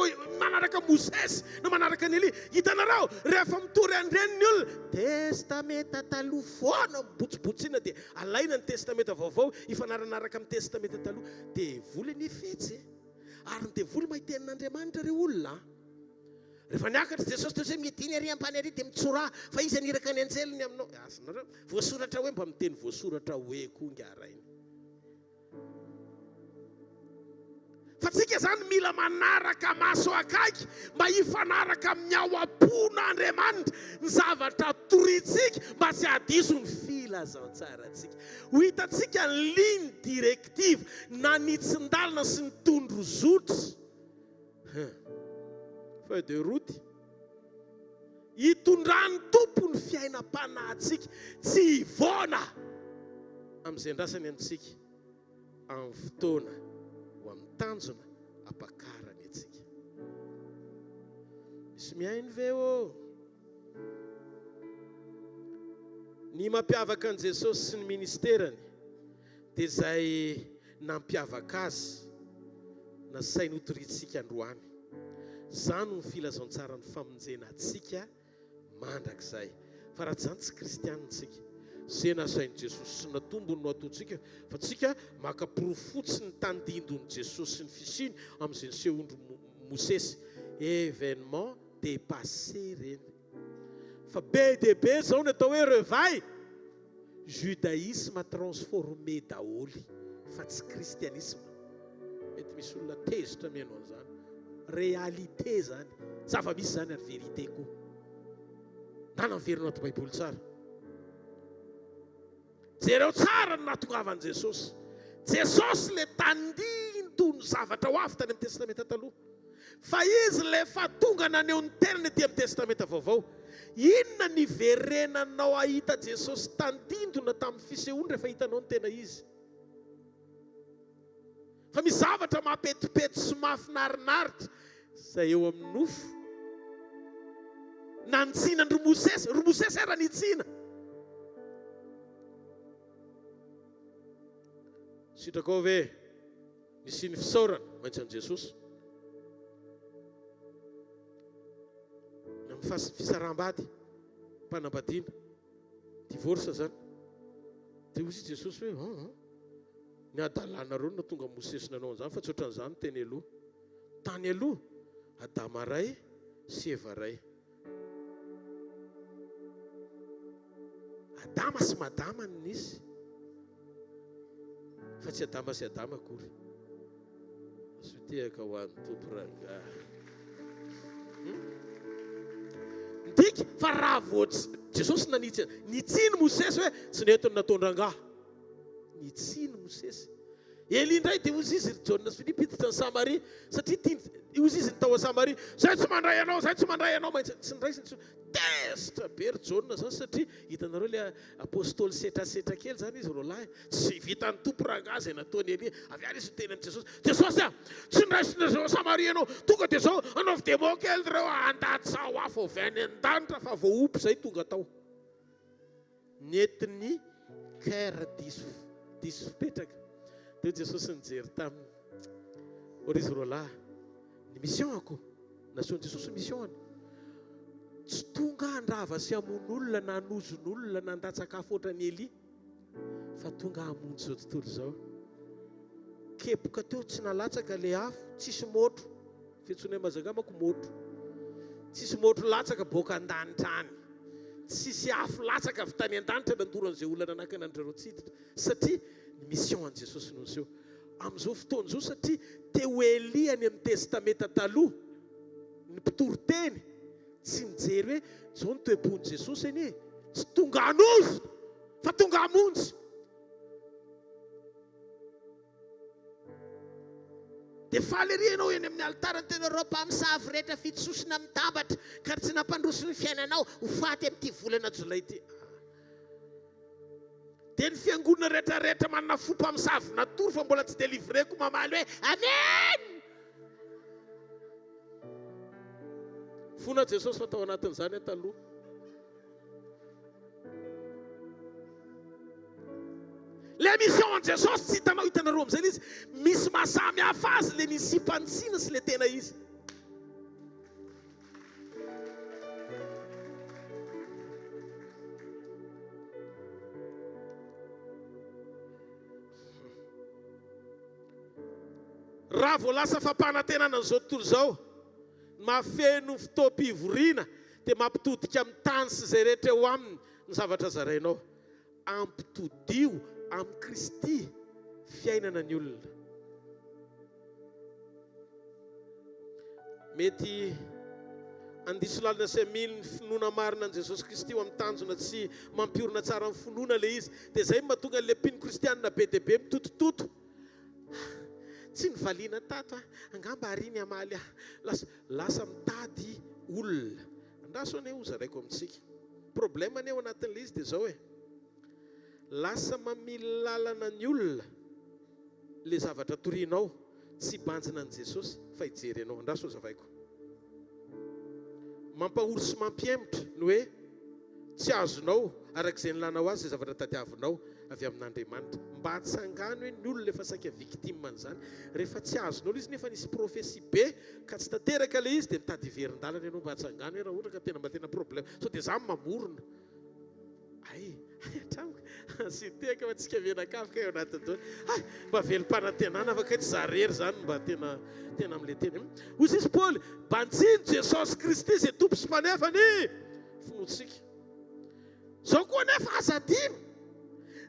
manaraka Mosesy na manaraka ny Elia. Hitanareo rehefa mitory andreny ny olona testamenta taloha foana mibotsibotsiana dia alaina ny testamenta vaovao ifanaranaraka amin'ny testamenta taloha dia voly ny fitsy. Ary ny devoly mahiten'Andriamanitra ireo olona. Rehefa niakatra Jesosy teo izay midiny ary am-pon'i ary dia mitsora fa izy aniraka ny anjeliny aminao. Asanareo voasoratra hoe mba miteny voasoratra hoe koa ngarainy. Fa tsika izany mila manaraka maso akaiky mba hifanaraka amin'ny ao am-pon'Andriamanitra ny zavatra toritsika mba tsy hadiso ny filazantsaratsika. Ho hitantsika ny ligne directive na ny tsindalina sy ny tondro zotra. Feuille de route hitondran'ny tompo ny fiainam-panahintsika tsy hivona amin'izay ndrasany amintsika amin'ny fotoana ho amin'ny tanjona hampakarany antsika. Misy miainy ve ô? Ny mampiavaka an' Jesosy sy ny ministerany dia izay nampiavaka azy na sainy hotoritsika androany. Zany ny filazantsara ny famonjena antsika mandrakizay. Fa raha zany tsy kristianintsika. Izay nasain'i Jesosy sy natombony no ataontsika fa tsika makaporofo fotsiny ny tandindon'i Jesosy sy ny fisiny amin'izay nisehondro Mosesy. Événement dépassé reny. Fa be dia be zao ny atao hoe revail. Judaïsme transformé daholy fa tsy kristianisme. Mety misy olona tezitra mianao an'izany. Réalité zany. Zava-misy zany ary vérité koa. Nanaverina ato Baiboly tsara. Jereo tsara ny nahatongavan'i Jesosy. Jesosy le tandindo ny zavatra ho avy tany amin'ny testamenta taloha. Fa izy lefa tonga naneho ny tenany aty amin'ny testamenta vaovao. Inona ny verenanao ahita Jesosy tandindona tamin'ny fisehony rehefa hitanao ny tena izy? Fa misy zavatra mampetipety sy mahafinarinaritra izay eo amin'ny nofo. Na nitsinan ry Mosesy. Ry Mosesy era nitsina. Sitraka ve nisy ny fisaorana maintsy an' Jesosy. Na amin'ny fisaraham-bady, mpanambadiana, divorce zany. Dia hoy Jesosy hoe ny adalanareo no tonga Mosesy nanao an'izany fa tsy ohatran'izany teny aloha. Tany aloha Adama ray sy Eva ray. Adama sy madama ny nisy. Fa tsy Adama sy Adama akory. Asotehaka ho an'ny tompo ranga. Ndika fa raha voatsy Jesosy nitsiny Mosesy hoe tsy netony nataon-drangahy. Nitsiny Mosesy. Eli indray dia ozy izy Jaona sy Filipa hiditra ny Samaria satria ozy izy nytao a Samaria. Zay tsy mandray anao, zay tsy mandray anao. Tsy ndray sy tezitra be ry Jaona zany satria hitanareo le apôstôly setrasetra kely zany izy rolahy. Tsy vitan'ny tompo rangahy izay nataony Elia. Avy ary izy tenan'i Jesosy. Jesosy tsy ndray sy ndray Samaria anao. Tonga dia zao anaovy-demoa kely ireo andady sao afo avy any an-danitra fa voaopy zay tonga tao. Netiny cœur diso petraka. Dia Jesosy nijery taminy. Or izy rolahy ny mission ako. Nasiony Jesosy mission. tsy tonga handrava sy hamon'olona na hanozon'olona na handatsakafo ohatrany Eli, fa tonga hamonjy zao tontolo zao. Kepoka teo tsy nalatsaka le afo, tsisy motro, fiantsoana mazanga manko motro, tsisy motro latsaka boaka an-danitra any, tsisy afo latsaka avy tany an-danitra nandoran'izay olana anankinan-dreo tsiditra, satria ny mission an Jesosy noho izao amin'izao fotoana izao. Satria teo Eli any amin'ny testamenta taloha ny mpitoro teny tsy mijery hoe zao ny toe-pon'i Jesosy anie, tsy tonga hanozo fa tonga hamonjy. Dia faly ery ianao eny amin'ny altara ny tena ropa misavy rehetra fitsosina mitambatra ka tsy nampandroso ny fiainanao ho faty amin'ity volana jolay ity. Dia ny fiangonana rehetrarehetra manana fomba misavy natory fa mbola tsy délivreko mamaly hoe amen. Fona Jesosy fa tao anatin'izany taloha. Le mission an Jesosy tsy hitanareo amin'izay izy misy mahasamy hafa azy le misy mpantsina sy le tena izy. Raha vao lasa fampanantenana an'izao tontolo izao, mahafeno fotoam-pivoriana dia mampitodika amin'ny tany sy izay rehetra eo aminy ny zavatra zarainao. Ampitodio amin'ny Kristy fiainana ny olona. Mety andiso lalina sy amily ny finoana marina an Jesosy Kristy ho amin'ny tanjona tsy mampiorina tsara amin'ny finoana le izy. Dia izay mahatonga le mpino kristianina be dia be mitotototo. Tsy nivaliana tato angamba hariny amaly lasa mitady olona. Andraso ane ho zaraiko amintsika. Problema ane ao anatin'le izy dia zao lasa mamily lalana ny olona le zavatra torianao tsy banjina an Jesosy fa hijery anao. Andraso zavaiko. Mampahory sy mampiembotra ny hoe tsy azonao arak'izay nilanao azy zavatra tadiavinao avy amin'Andriamanitra. Mba hatsangany hoe ny olona efa saika victime an'izany. Rehefa tsy azonao izy nefa nisy profesia be ka tsy tanteraka le izy dia mitady verin-dalana ianao mba hatsangany hoe raha ohatra ka tena mba tena problème. So dia izany mamorona. Atramoka sy teka fa tsika menakafika eo anatin'ny doa. Mba velom-panantenana afaka tsy zarery zany mba tena amin'ilay teny. Hoy izy Paoly, banjiny Jesosy Kristy izay tompo sy mpanefany finoantsika. Zao koa nefa azadino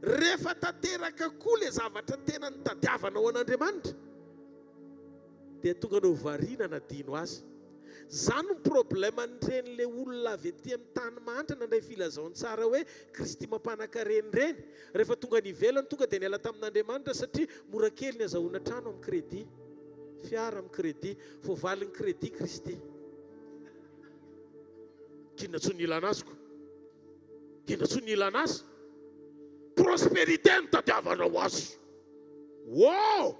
rehefa tanteraka koa le zavatra tena nitadiavanao an'Andriamanitra dia tonga anao variana nadino azy. Zany ny problème n'ireny le olona avy ety amin'ny tany manitra nandray filazaony tsara hoe Kristy mampanankareny reny. Rehefa tonga ny ivelany tonga dia niala tamin'Andriamanitra satria mora kely ny azahoana trano amin'ny crédit, fiara amin'ny crédit, vao valiny crédit Kristy. Kina tsy nila anazy ko. Kina tsy nila anazy. Prospérité no tadiavanao azy. Wow!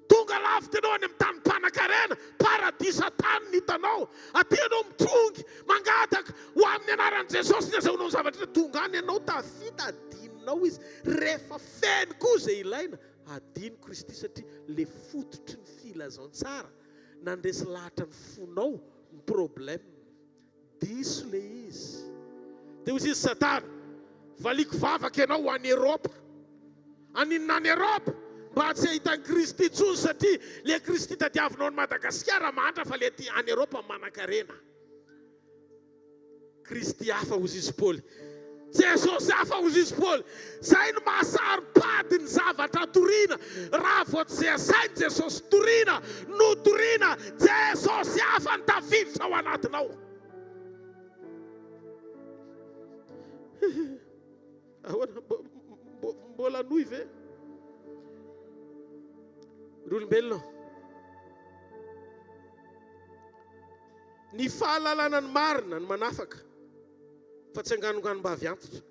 Tonga lavitra ianao any amin'ny tany mpanan-karena, paradisa tany ny hitanao. Aty ianao mitrongy mangataka ho amin'ny anaran'i Jesosy ny azahoanao zavatra tonga any ianao tafita adininao izy. Rehefa feno koa izay ilaina, adino Kristy satria le fototry ny filazaon-tsara nandresy lahatra ny fonao ny problème. Diso le izy. Dia hoy izy Satana, valiko vavaka ianao ho any Eropa. Aninona any Eropa? Mba tsy ahitany Kristy intsony satria le Kristy tadiavinao any Madagasikara mantra fa le any Eropa manan-karena. Kristy hafa hoy izy Paoly. Jesosy hafa hoy izy Paoly. Zay no mahasaro-pady ny zavatra toriana. Raha vao tsy asainy Jesosy toriana, no toriana Jesosy hafa ny tafiditra ao anatinao. Mbola noy ve? Olombelona. Ny fahalalana ny marina ny manafaka fa tsy hanganongano-mba avy antitra.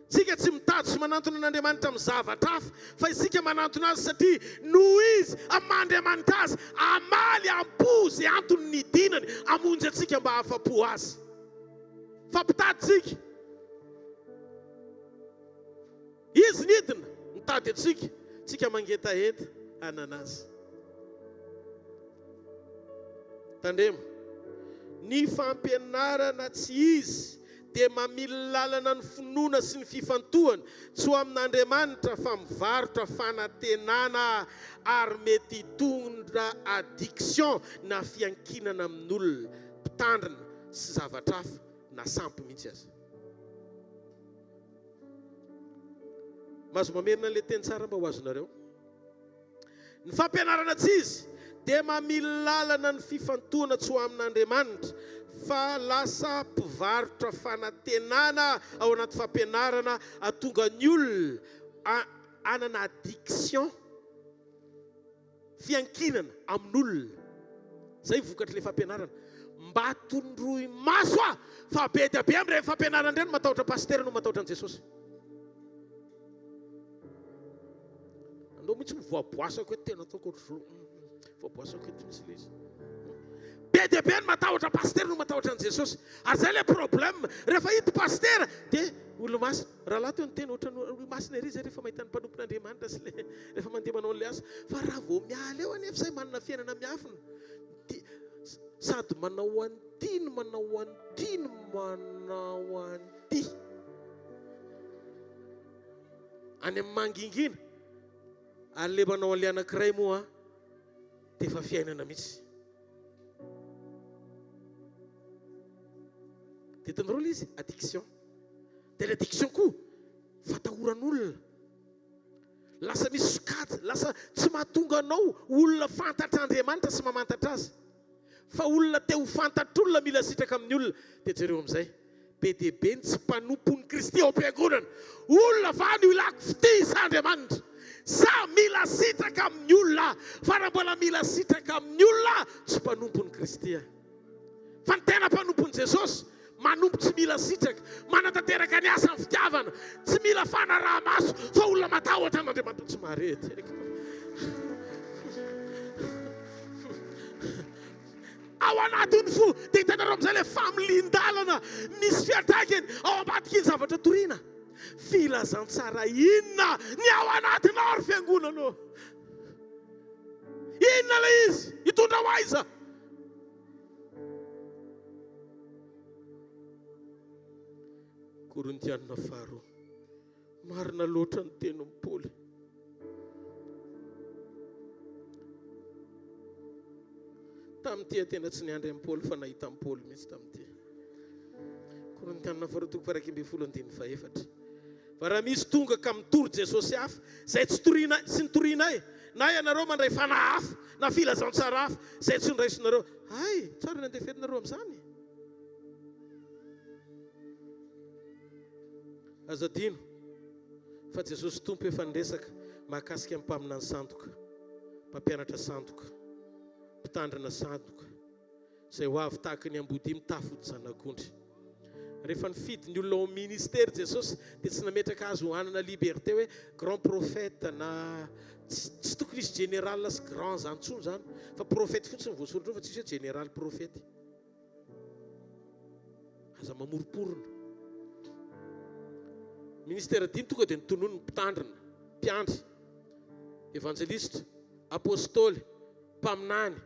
Tsika tsy mitady sy manantona an'Andriamanitra amin'ny zavatra hafa fa isika manantona azy satria noho izy amandriamanitra azy amaly am-pozy antony ny dinany amonjy atsika mba hafa-po azy. Fampitady tsika. Izy nidina mitady atsika. Tsika mangetaheta ananazy. Tandremo. ny fampianarana tsy izy dia mamily lalana ny finoana sy ny fifantohana tsy ho amin'Andriamanitra fa mivarotra fanantenana ary mety hitondra addiction na fiankinana amin'olona mpitandrina sy zavatra hafa na sampy mihitsy aza. Mahazo mamerina an'ilay teny tsara mba ho azonareo. Ny fampianarana tsy izy dia mamily lalana ny fifantohana tsy ho amin'Andriamanitra fa lasa mpivarotra fanantenana ao anaty fampianarana atonga ny olona anana addiction, fiankinana amin'olona. Zay vokatry ilay fampianarana. Mba tondroy maso fa be dia be amin'ireny fampianarana ireny matahotra pasteur no matahotra an Jesosy. Andao mihitsy mivoaboasako hoe tena ataoko voaboasako eto misy ilay izy. Be dia be ny matahotra pasteur no matahotra an Jesosy. Ary zay ilay problème. Rehefa hita pasteur dia olo-masina. Raha lahy teo ny tena ohatra olo-masina ery zay rehefa mahita ny mpanompon'Andriamanitra sy rehefa mandeha manao an'ilay asa. Fa raha vao miala eo anefa izay manana fiainana miafina. Sady manao an'ity no manao an'ity no manao an'ity. Any amin'ny mangingina. Ary le manao an'ilay anankiray moa dia efa fiainana mihitsy. Dia hitanareo ilay izy addiction. Dia ilay addiction koa fatahoran'olona. Lasa misy sokajy, lasa tsy mahatonga anao olona fantatra Andriamanitra sy mamantatra azy. Fa olona te ho fantatr'olona mila sitraka amin'ny olona. Dia jereo amin'izay. Be dia be ny tsy mpanompon'ny Kristy ao am-piangonana. Olona fa ny ilako fity sa Andriamanitra. Sa mila sitraka amin'ny olona. Fa raha mbola mila sitraka amin'ny olona tsy mpanompon'ny Kristy. Fa ny tena mpanompon'i Jesosy manompo tsy mila sitraka, manatanteraka ny asany fitiavana, tsy mila fanaraha-maso, fa olona matahotra an'Andriamanitra tsy marety. Ao anatin'ny fo, dia hitanareo amin'izay ilay familin-dalana misy fiantraikany ao ambadiky ny zavatra toriana. Filazantsara inona ny ao anatinao ary fiangonanao? Inona ilay izy? Hitondra ho aiza? Korintianina faharoa. Marina loatra ny tenin'ny Paoly. Tamin'ity tena tsy niandry amin'ny Paoly fa nahita amin'ny Paoly mihitsy tamin'ity. Korintianina faharoa toko faha 2:14. Fa raha misy tonga ka mitory Jesosy hafa, izay tsy nitorianay, na ianareo mandray fanahy hafa, na filazantsara hafa, izay tsy niraisinareo. Ay, tsara ny andefetinareo amin'izany. Azadino fa Jesosy tompo efa niresaka mahakasika amin'ny mpaminany sandoka, mpampianatra sandoka, mpitandrina sandoka, izay ho avy tahaka ny ambody mitafody zanak'ondry. Rehefa nifidy ny olona ao ministère Jesosy dia tsy nametraka azy ho anana liberté hoe grand prophète na tsy tokony isy général sy grand zany intsony zany, fa prophète fotsiny voasoratra fa tsy isy hoe général prophète. Aza mamoroporona. Ministère dimy tonga dia nitonony mpitandrina, mpiandry, evangelista, apôstôly, mpaminany,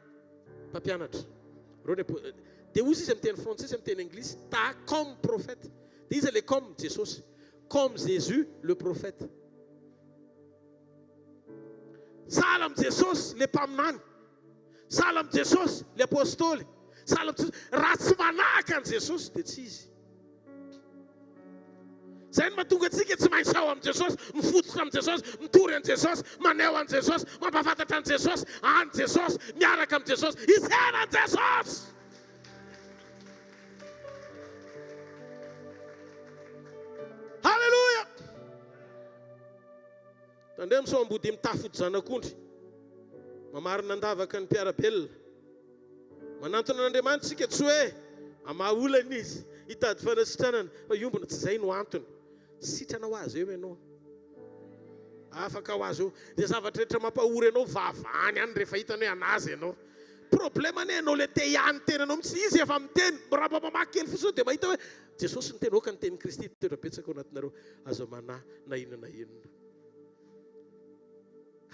mpampianatra. Dia ozy izy amin'ny teny français, amin'ny teny anglisy, ta comme prophète. Dia izy le comme Jesosy, comme Jésus le prophète. Sahala amin'ny Jesosy le mpaminany, sahala amin'ny Jesosy le apôstôly, sahala amin'ny Jesosy. Raha tsy manahaka an' Jesosy dia tsy izy. Zay no mahatonga antsika tsy maintsy ao amin'i Jesosy, mifototra amin'i Jesosy, mitory an' Jesosy, maneho an' Jesosy, mampafantatra an' Jesosy, an' Jesosy, miaraka amin'i Jesosy, isena an' Jesosy. Halleluja! Tandreo misao ambody mitafody zanak'ondry, mamarina andavaka ny mpiarabelona, manantona an'Andriamanitra tsika tsy hoe amaolana izy, hitady fanasitranana, fa iombona tsy izay no antony. Sitrana ho azy eo ianao. Afaka ho azy eo. Dia zavatra rehetra mampahory ianao vavany any rehefa hitany hoe anazy ianao. Problema ne ianao le te ihany tenanao mitsy izy efa miteny. Raha mamaky kely fotsiny dia mahita hoe Jesosy ny teny oka ny tenin'i Kristy toetra betsaka ao anatinareo. Aza manahy na inona na inona.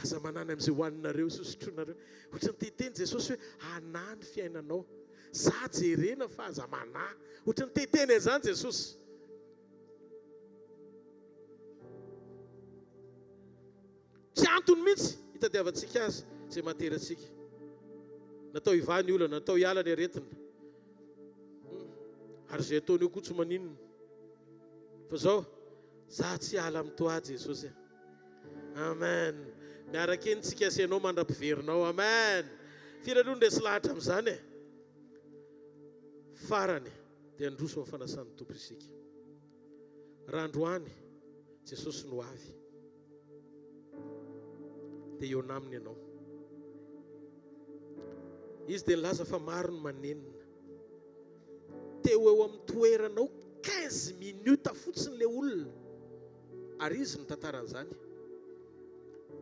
aza manany amin'izay hoaninareo sosotronareo ohatra ny teteny Jesosy hoe anà ny fiainanao za jerena fa aza manà ohatra ny teteny zany Jesosy. Tsy antony mihitsy hitadiavantsika azy zay matery atsika. Natao ivany olona, natao hiala ny aretina. Ary zay ataony eo koa tsy maninona. Fa zao, za tsy hiala amin'ny toady Jesosy. Amen. Miaraka eny tsika asianao mandra-piverinao. Amen. Firy aloha ndresy lahatra amin'izany e. Farany dia androso amin'ny fanasan'ny Tompo isika. Raha androany Jesosy no avy. Dia eo naminy ianao. Izy dia nilaza fa maro ny manenina. Teo eo amin'ny toeranao 15 minutes fotsiny le olona. Ary izy ny tantaran'izany.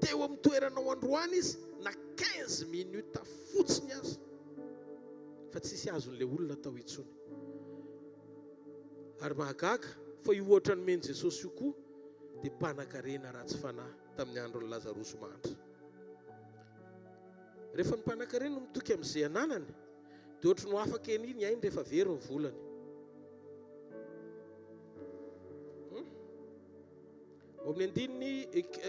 Teo amin'ny toeranao androany izy na 15 minutes fotsiny azy. Fa tsisy azon'le olona tao intsony. Ary mahagaga fa io ohatra ny meny Jesosy io koa dia mpanan-karena ratsy fanahy tamin'ny andron'ny Lazarosy mandry. Rehefa ny mpanan-karena no mitoky amin'izay ananany dia ohatra no afaka eny iny ainy rehefa very ny volany. Amin'ny andininy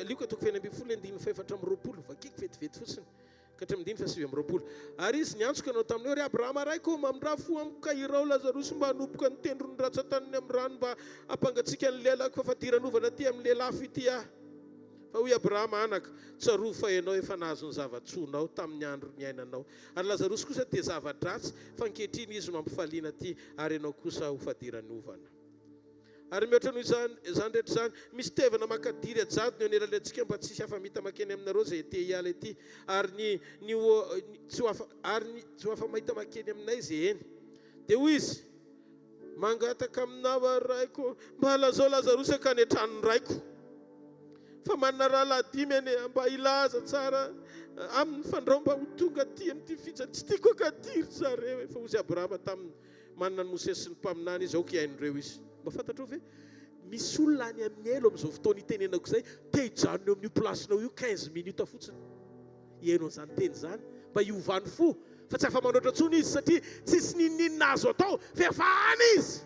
lioka toko feny ambin'ny folo andininy faefatra amby roapolo vakiky vetivety fotsiny ka hatramy andininy fasivy amby roapolo. Ary izy niantsoka anao tamin'io ry Abrahama raiko mamindra fo amika irao Lazarosy mba hanomboka ny tendrony ratsan-taniny amin'ny rano mba hampangatsiaka ny lehilahy fafatiranovana ty amin'ny lehilahy ity aho. Fa hoy Abrahama anaka tsaroa fa ianao efa nahazo ny zava-tsonao tamin'ny andro ny ainanao. Ary Lazarosy kosa dia zava-dratsy fa ankehitriny izy mampifaliana ty ary ianao kosa ho fadiranovana. Ary mihoatra noho izany rehetra izany misy tevana makadiry ajady ny anelalantsika mba tsisy afa-mita makeny aminareo zay te hiala ity ary tsy ho afa-mahita makeny aminay zay eny. Dia hoy izy mangataka aminao raiko mba halazao Lazarosy akany an-tranony raiko. Fa manana raha ladimy eny mba ilaza tsara amin'ny fandrao mba ho tonga aty amin'ity fitsany tsy tiako akadiry zareo. Efa hozy Abrahama tamin'ny manana ny Mosesy sy ny mpaminany izy ao kiain'ireo izy. Mba fantatrao ve misy olona any amin'ny elo amin'izao fotoana itenenako izay te hijanona eo amin'io plasinao io 15 minutes fotsiny. Ihainao izany teny izany mba hiovany fo fa tsy afa-manoatra tsony izy satria tsisy nininina azo atao fa efa any izy.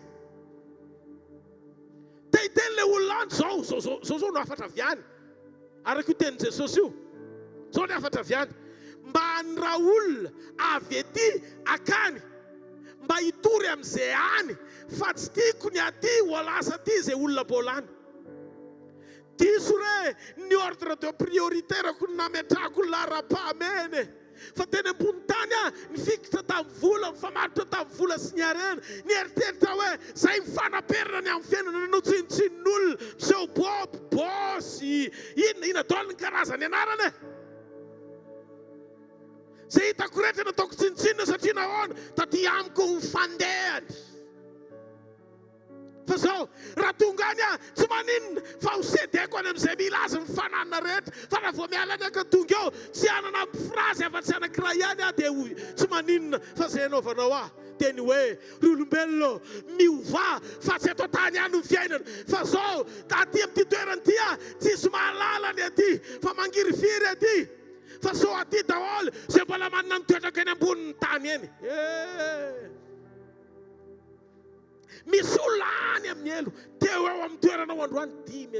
Te hiteny le olona any zao no afatra aviany. Araka io tenin' Jesosy io zao no afatra aviany. Mba hanira olona avy ety akany mba hitory amin'izay any fa tsy tiako ny aty ho lasa aty izay olona bolany. Diso re ny ordre de prioritairako nametrahako ny lara-pahameny fa teny ambony tany ny fikitra tamin'ny vola mifamatotra tamin'ny vola sy ny arena ny eritreritra hoe zay mifanaperana ny amin'ny fiainana nanao tsinotsinin'olona miseho bob bosy ina daolo ny karazany anarana. Zay hitako rehetra nataoko tsinitsinina satria nahoana taty amiko ho fandehany. Fa zao raha tonga any tsy maninona fa ho sedeko any amin'izay mila azy mifanana rehetra. Fa raha vao miala any tonga eo tsy hanana frazy afa-tsy anankiray ihany dia tsy maninona fa zay anaovanao dia ny hoe ry olombelona miova fa tsy atao tany ihany ny fiainana. Fa zao aty amin'ity toerana ity tsisy mahalala ny aty fa mangirifiry aty. Fa so aty daholo zay mbola manana nitoetraka eny ambonin'ny tany eny. Misy olona any amin'ny elo teo eo amin'ny toeranao androany 10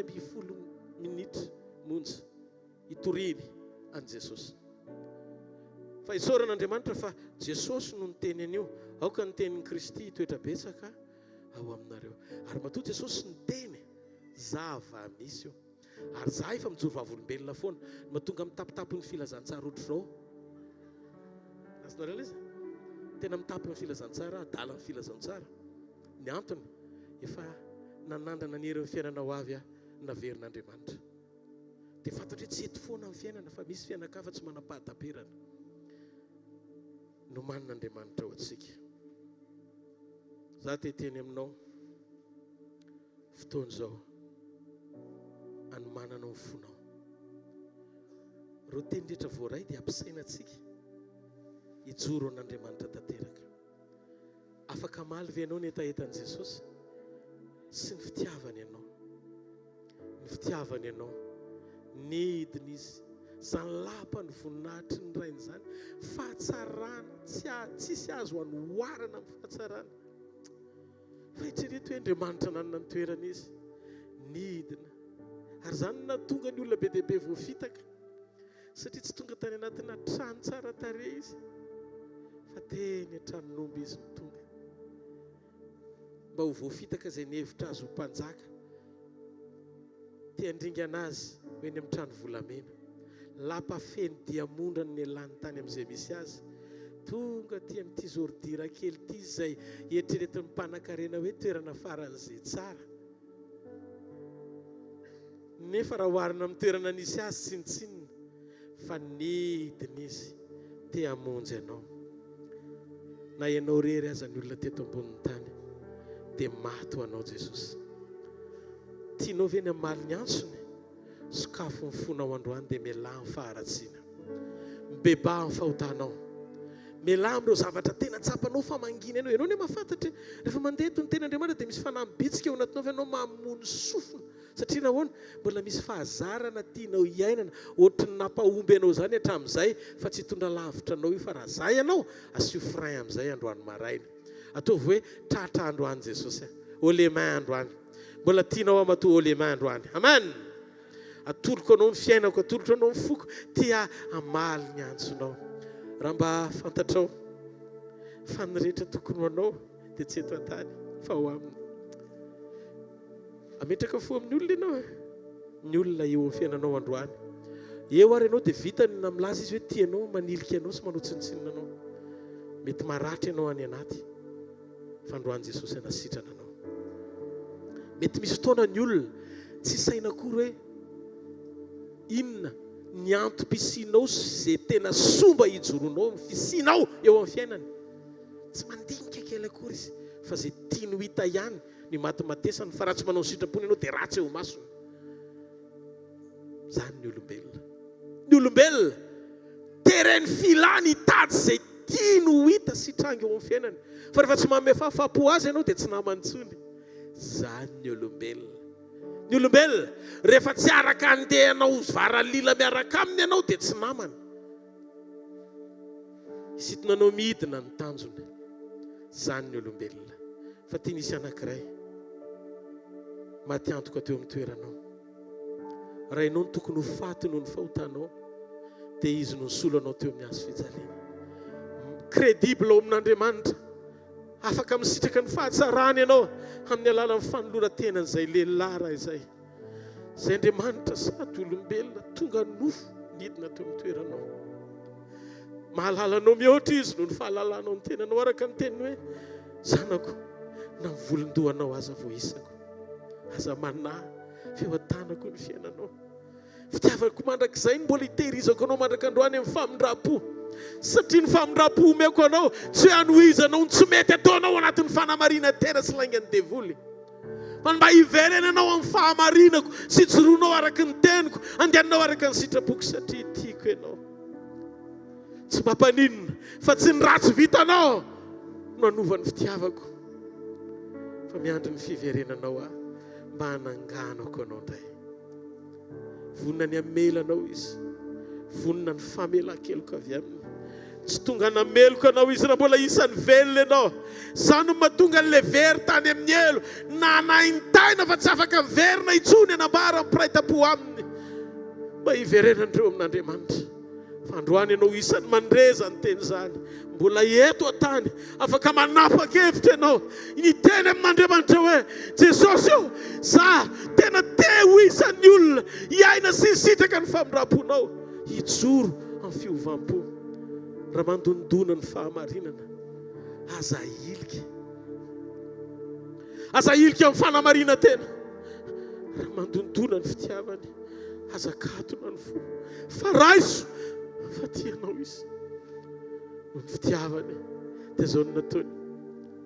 minitra monja hitoriny an' Jesosy. Fa isaoran'Andriamanitra fa Jesosy no niteny an'io. Aoka ny tenin'ny Kristy toetra betsaka ao aminareo. Ary matoa Jesosy niteny zava misy io. Ary za efa mijoro vavolombelona foana mahatonga mitapitapo ny filazantsara ohatr'izao. Azonareo izy tena mitapo ny filazantsara adala ny filazantsara. Ny antony efa nanandrana ny herin'ny fiainanao avy naverin'Andriamanitra. Dia fantatra hoe tsy eto foana amin'ny fiainana fa misy fianakafa tsy manam-pahataperana no manin'Andriamanitra ao antsika. Za te hiteny aminao fotoana izao anomananao ny fonao. Reo teny rehetra voaray dia ampisaina antsika hijoro an'Andriamanitra tanteraka. Afaka maly ve ianao ny etaetan'i Jesosy sy ny fitiavany ianao. Ny fitiavany ianao, ny hidiny izy zany lapa ny voninahitry ny rainy zany fahatsarana tsisy azo anoarana amin'ny fahatsarana fa itrereto hoe Andriamanitra nanana ny toerana izy nidina ary zany na tonga ny olona be dia be voafitaka satria tsy tonga tany anatina trano tsara tare izy fa teny tranomby izy ny tonga mba ho voafitaka izay ny hevitra azy ho mpanjaka tia andringa anazy hoe ny amin'ny trano volamena lapa feny diamondrany ny lany tany amin'izay misy azy tonga ty amin'ity zordira kely ty izay eritreretin'ny mpanan-karena hoe toerana faran'izay tsara nefa raha oharina amin'ny toerana nisy azy tsinitsinina fa nidina izy te hamonjy ianao na ianao rery aza ny olona teto ambonin'ny tany dia maty ho anao Jesosy tianao ve ny amaly ny antsony sokafo ny fonao androany dia miala ny faharatsiana mibeba ny fahotanao miala amin'ireo zavatra tena tsapanao fa mangina ianao ny mahafantatra rehefa mandeha eto ny ten'Andriamanitra dia misy fanambitsika eo anatinao fa ianao mamony sofina satria nahoana mbola misy fahazarana tianao iainana ohatry ny nampahomby ianao zany hatramin'izay fa tsy hitondra lavitra anao io fa raha zay ianao asio frein amin'izay androany maraina ataovy hoe tratra androany Jesosy olemain androany mbola tianao amatoa olemain androany amen atoloko anao ny fiainako atoloko anao ny foko tia amaly ny antsonao raha mba fantatrao fa ny rehetra tokony anao dia tsy eto an-tany fa ho aminy ametraka fo amin'ny olona ianao ny olona eo amin'ny fiainanao androany eo ary ianao dia vitany na milaza izy hoe tianao manilika ianao sy manao tsinontsinona anao mety maratra ianao any anaty fa androany Jesosy anasitrana anao mety misy fotoana ny olona tsy saina akory hoe inona ny antom-pisinao zay tena somba hijoronao ny fisinao eo amin'ny fiainany tsy mandinika kely akory izy fa zay tiano hita ihany ny matimatesany fa raha tsy manao ny sitrapony ianao dia ratsy eo masony zany ny olombelona tereny filany hitady zay tiano hita sitranga eo amin'ny fiainany fa rehefa tsy manome fahafapo azy ianao dia tsy namantsony zany ny olombelona rehefa tsy araka andehanao varalila miaraka aminy ianao dia tsy namana isitonanao midina ny tanjony zany ny olombelona fa tia nisy anankiray maty antoka teo amin'ny toeranao raha ianao ny tokony ho faty noho ny fahotanao dia izy no nisolo anao teo amin'ny azo fijaliana crédible ao amin'Andriamanitra afaka misitraka ny fahatsarany ianao amin'ny alalan'ny fanoloran-tenan'izay lehilahy raha izay Andriamanitra sady olombelona tonga nofo nidina teo amin'ny toeranao mahalalanao mihoatra izy noho ny fahalalanao ny tenanao araka ny teniny hoe zanako na mivolondohanao aza voisako aza manahy feotanako ny fiainanao fitiavako mandrak'izay mbola hitehirizako anao mandrak'androany amin'ny famindram-po satria ny famindram-po omeko anao tsy hanohizanao ny tsy mety ataonao anatin'ny fanamarina tena sy laingany devoly fa mba hiverenanao amin'ny fahamarinako sy joroanao araka ny teniko andehananao araka ny sitrapoko satria tiako ianao tsy mampaninona fa tsy ny ratsy vitanao no hanova ny fitiavako fa miandry ny fiverenanao mba hananganako anao ndray vonina ny amelanao izy vonina ny famelan-keloko avy aminy tsy tonga nameloko anao izy raha mbola isany velona ianao zany mahatonga n'le very tany amin'ny elo na naintaina fa tsy afaka verina itsony anambara mipiraitam-po aminy mba hiverenandreo amin'Andriamanitra fa androany ianao isany mandreza ny teny zany mbola eto an-tany afaka manapa-kevitra ianao niteny amin'Andriamanitra hoe Jesosy io za tena te ho isan'ny olona hiaina sy sitraka ny famindram-ponao hijoro amin'ny fiovam-po raha mandondona ny fahamarinana aza ilika amin'ny fanamarina tena raha mandondona ny fitiavany aza katona ny fo fa raiso fa tianao izy no ny fitiavany dia zao no nataony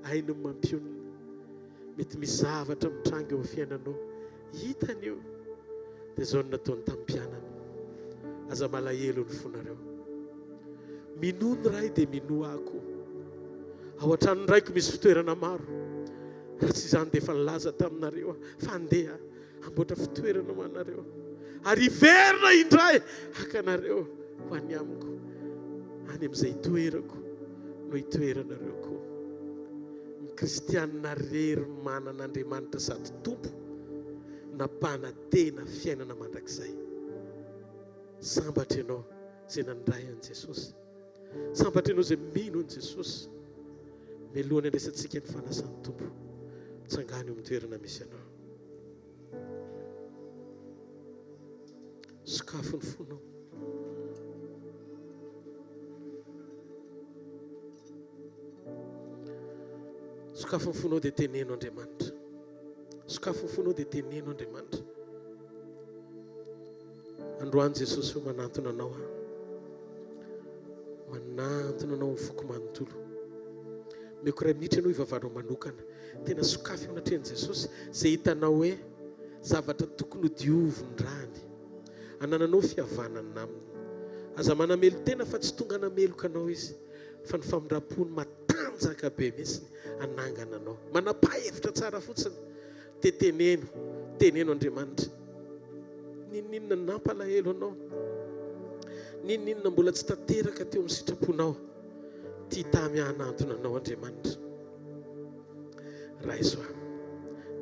ainy mampionina mety misy zavatra mitranga eo amin'ny fiainanao hitany io dia zao no nataony tampianany aza malahelo ny fonareo mino ny ray dia mino ako ao an-tranony raiko misy fitoerana maro raha tsy izany dia efa nilaza taminareo fa andeha amboatra fitoerana ho anareo ary iverina indray akanareo ho any amiko any amin'izay toerako no hitoeranareo koa. Ny kristianina rery manana Andriamanitra sady tompo napahana tena fiainana mandrakizay. Sambatra ianao izay nandray an Jesosy, sambatra ianao izay mino an Jesosy. Mialohany andraisantsika ny fanasan'ny tompo, tsangany eo amin'ny toerana misy ianao. Sokafo ny fonao. Sokafo ny fonao dia teneno Andriamanitra. Sokafo ny fonao dia teneno Andriamanitra. Androany Jesosy ho manantona anao, manantona anao amin'ny foko manontolo. Miokoray minitra ianao ivavaranao manokana, tena sokafo eo anatrehany Jesosy izay hitanao hoe zavatra tokony ho diovin-drany, anananao fihavanana aminy. Aza manamelo tena fa tsy tonga nameloka anao izy, fa ny famindram-pony matanjaka be mihitsy anangana anao, manapa-hevitra tsara fotsiny. Dia teneno Andriamanitra. Ninninona nampalahelo anao, ninninona mbola tsy tanteraka teo amin'ny sitraponao, ty tamy hanantona anao Andriamanitra. Raisoa,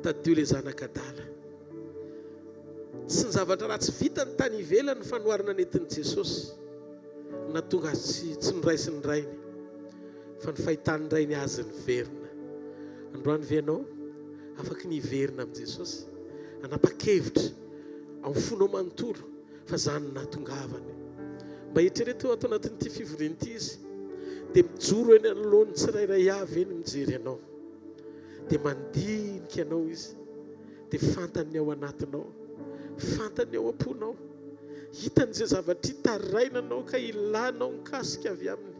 tadio ilay zanak'adala, sy ny zavatra raha tsy vita ny tany ivelany fanoharana nentin'i Jesosy, na tonga tsy noraisy ny rainy, fa ny fahitany ny rainy azy ny verina. Androany ve ianao afaka ny verina amin'i Jesosy, anapa-kevitra amin'ny fonao manontolo fa zany no nahatongavany. Mba eritrereto ato anatin'ity fivoriana ity izy, dia mijoro eny anoloany tsirairay avy eny mijery ianao, dia mandinika ianao izy, dia fantany ao anatinao, fantany ao am-ponao, hitan'izay zavatra hitarainanao ka ilanao mikasika avy aminy.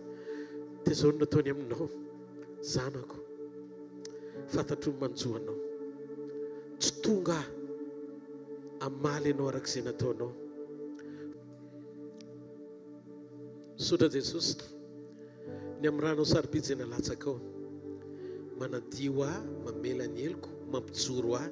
Dia izao no nataony aminao. Zanako, fantatro ny manjoanao, tsy tonga amaly ianao arak'izay nataonao. Sotra Jesosy, ny amin'ny ranao sarobidy izay nalatsaka ao, manadio aho, mamela ny heloko, mampijoro aho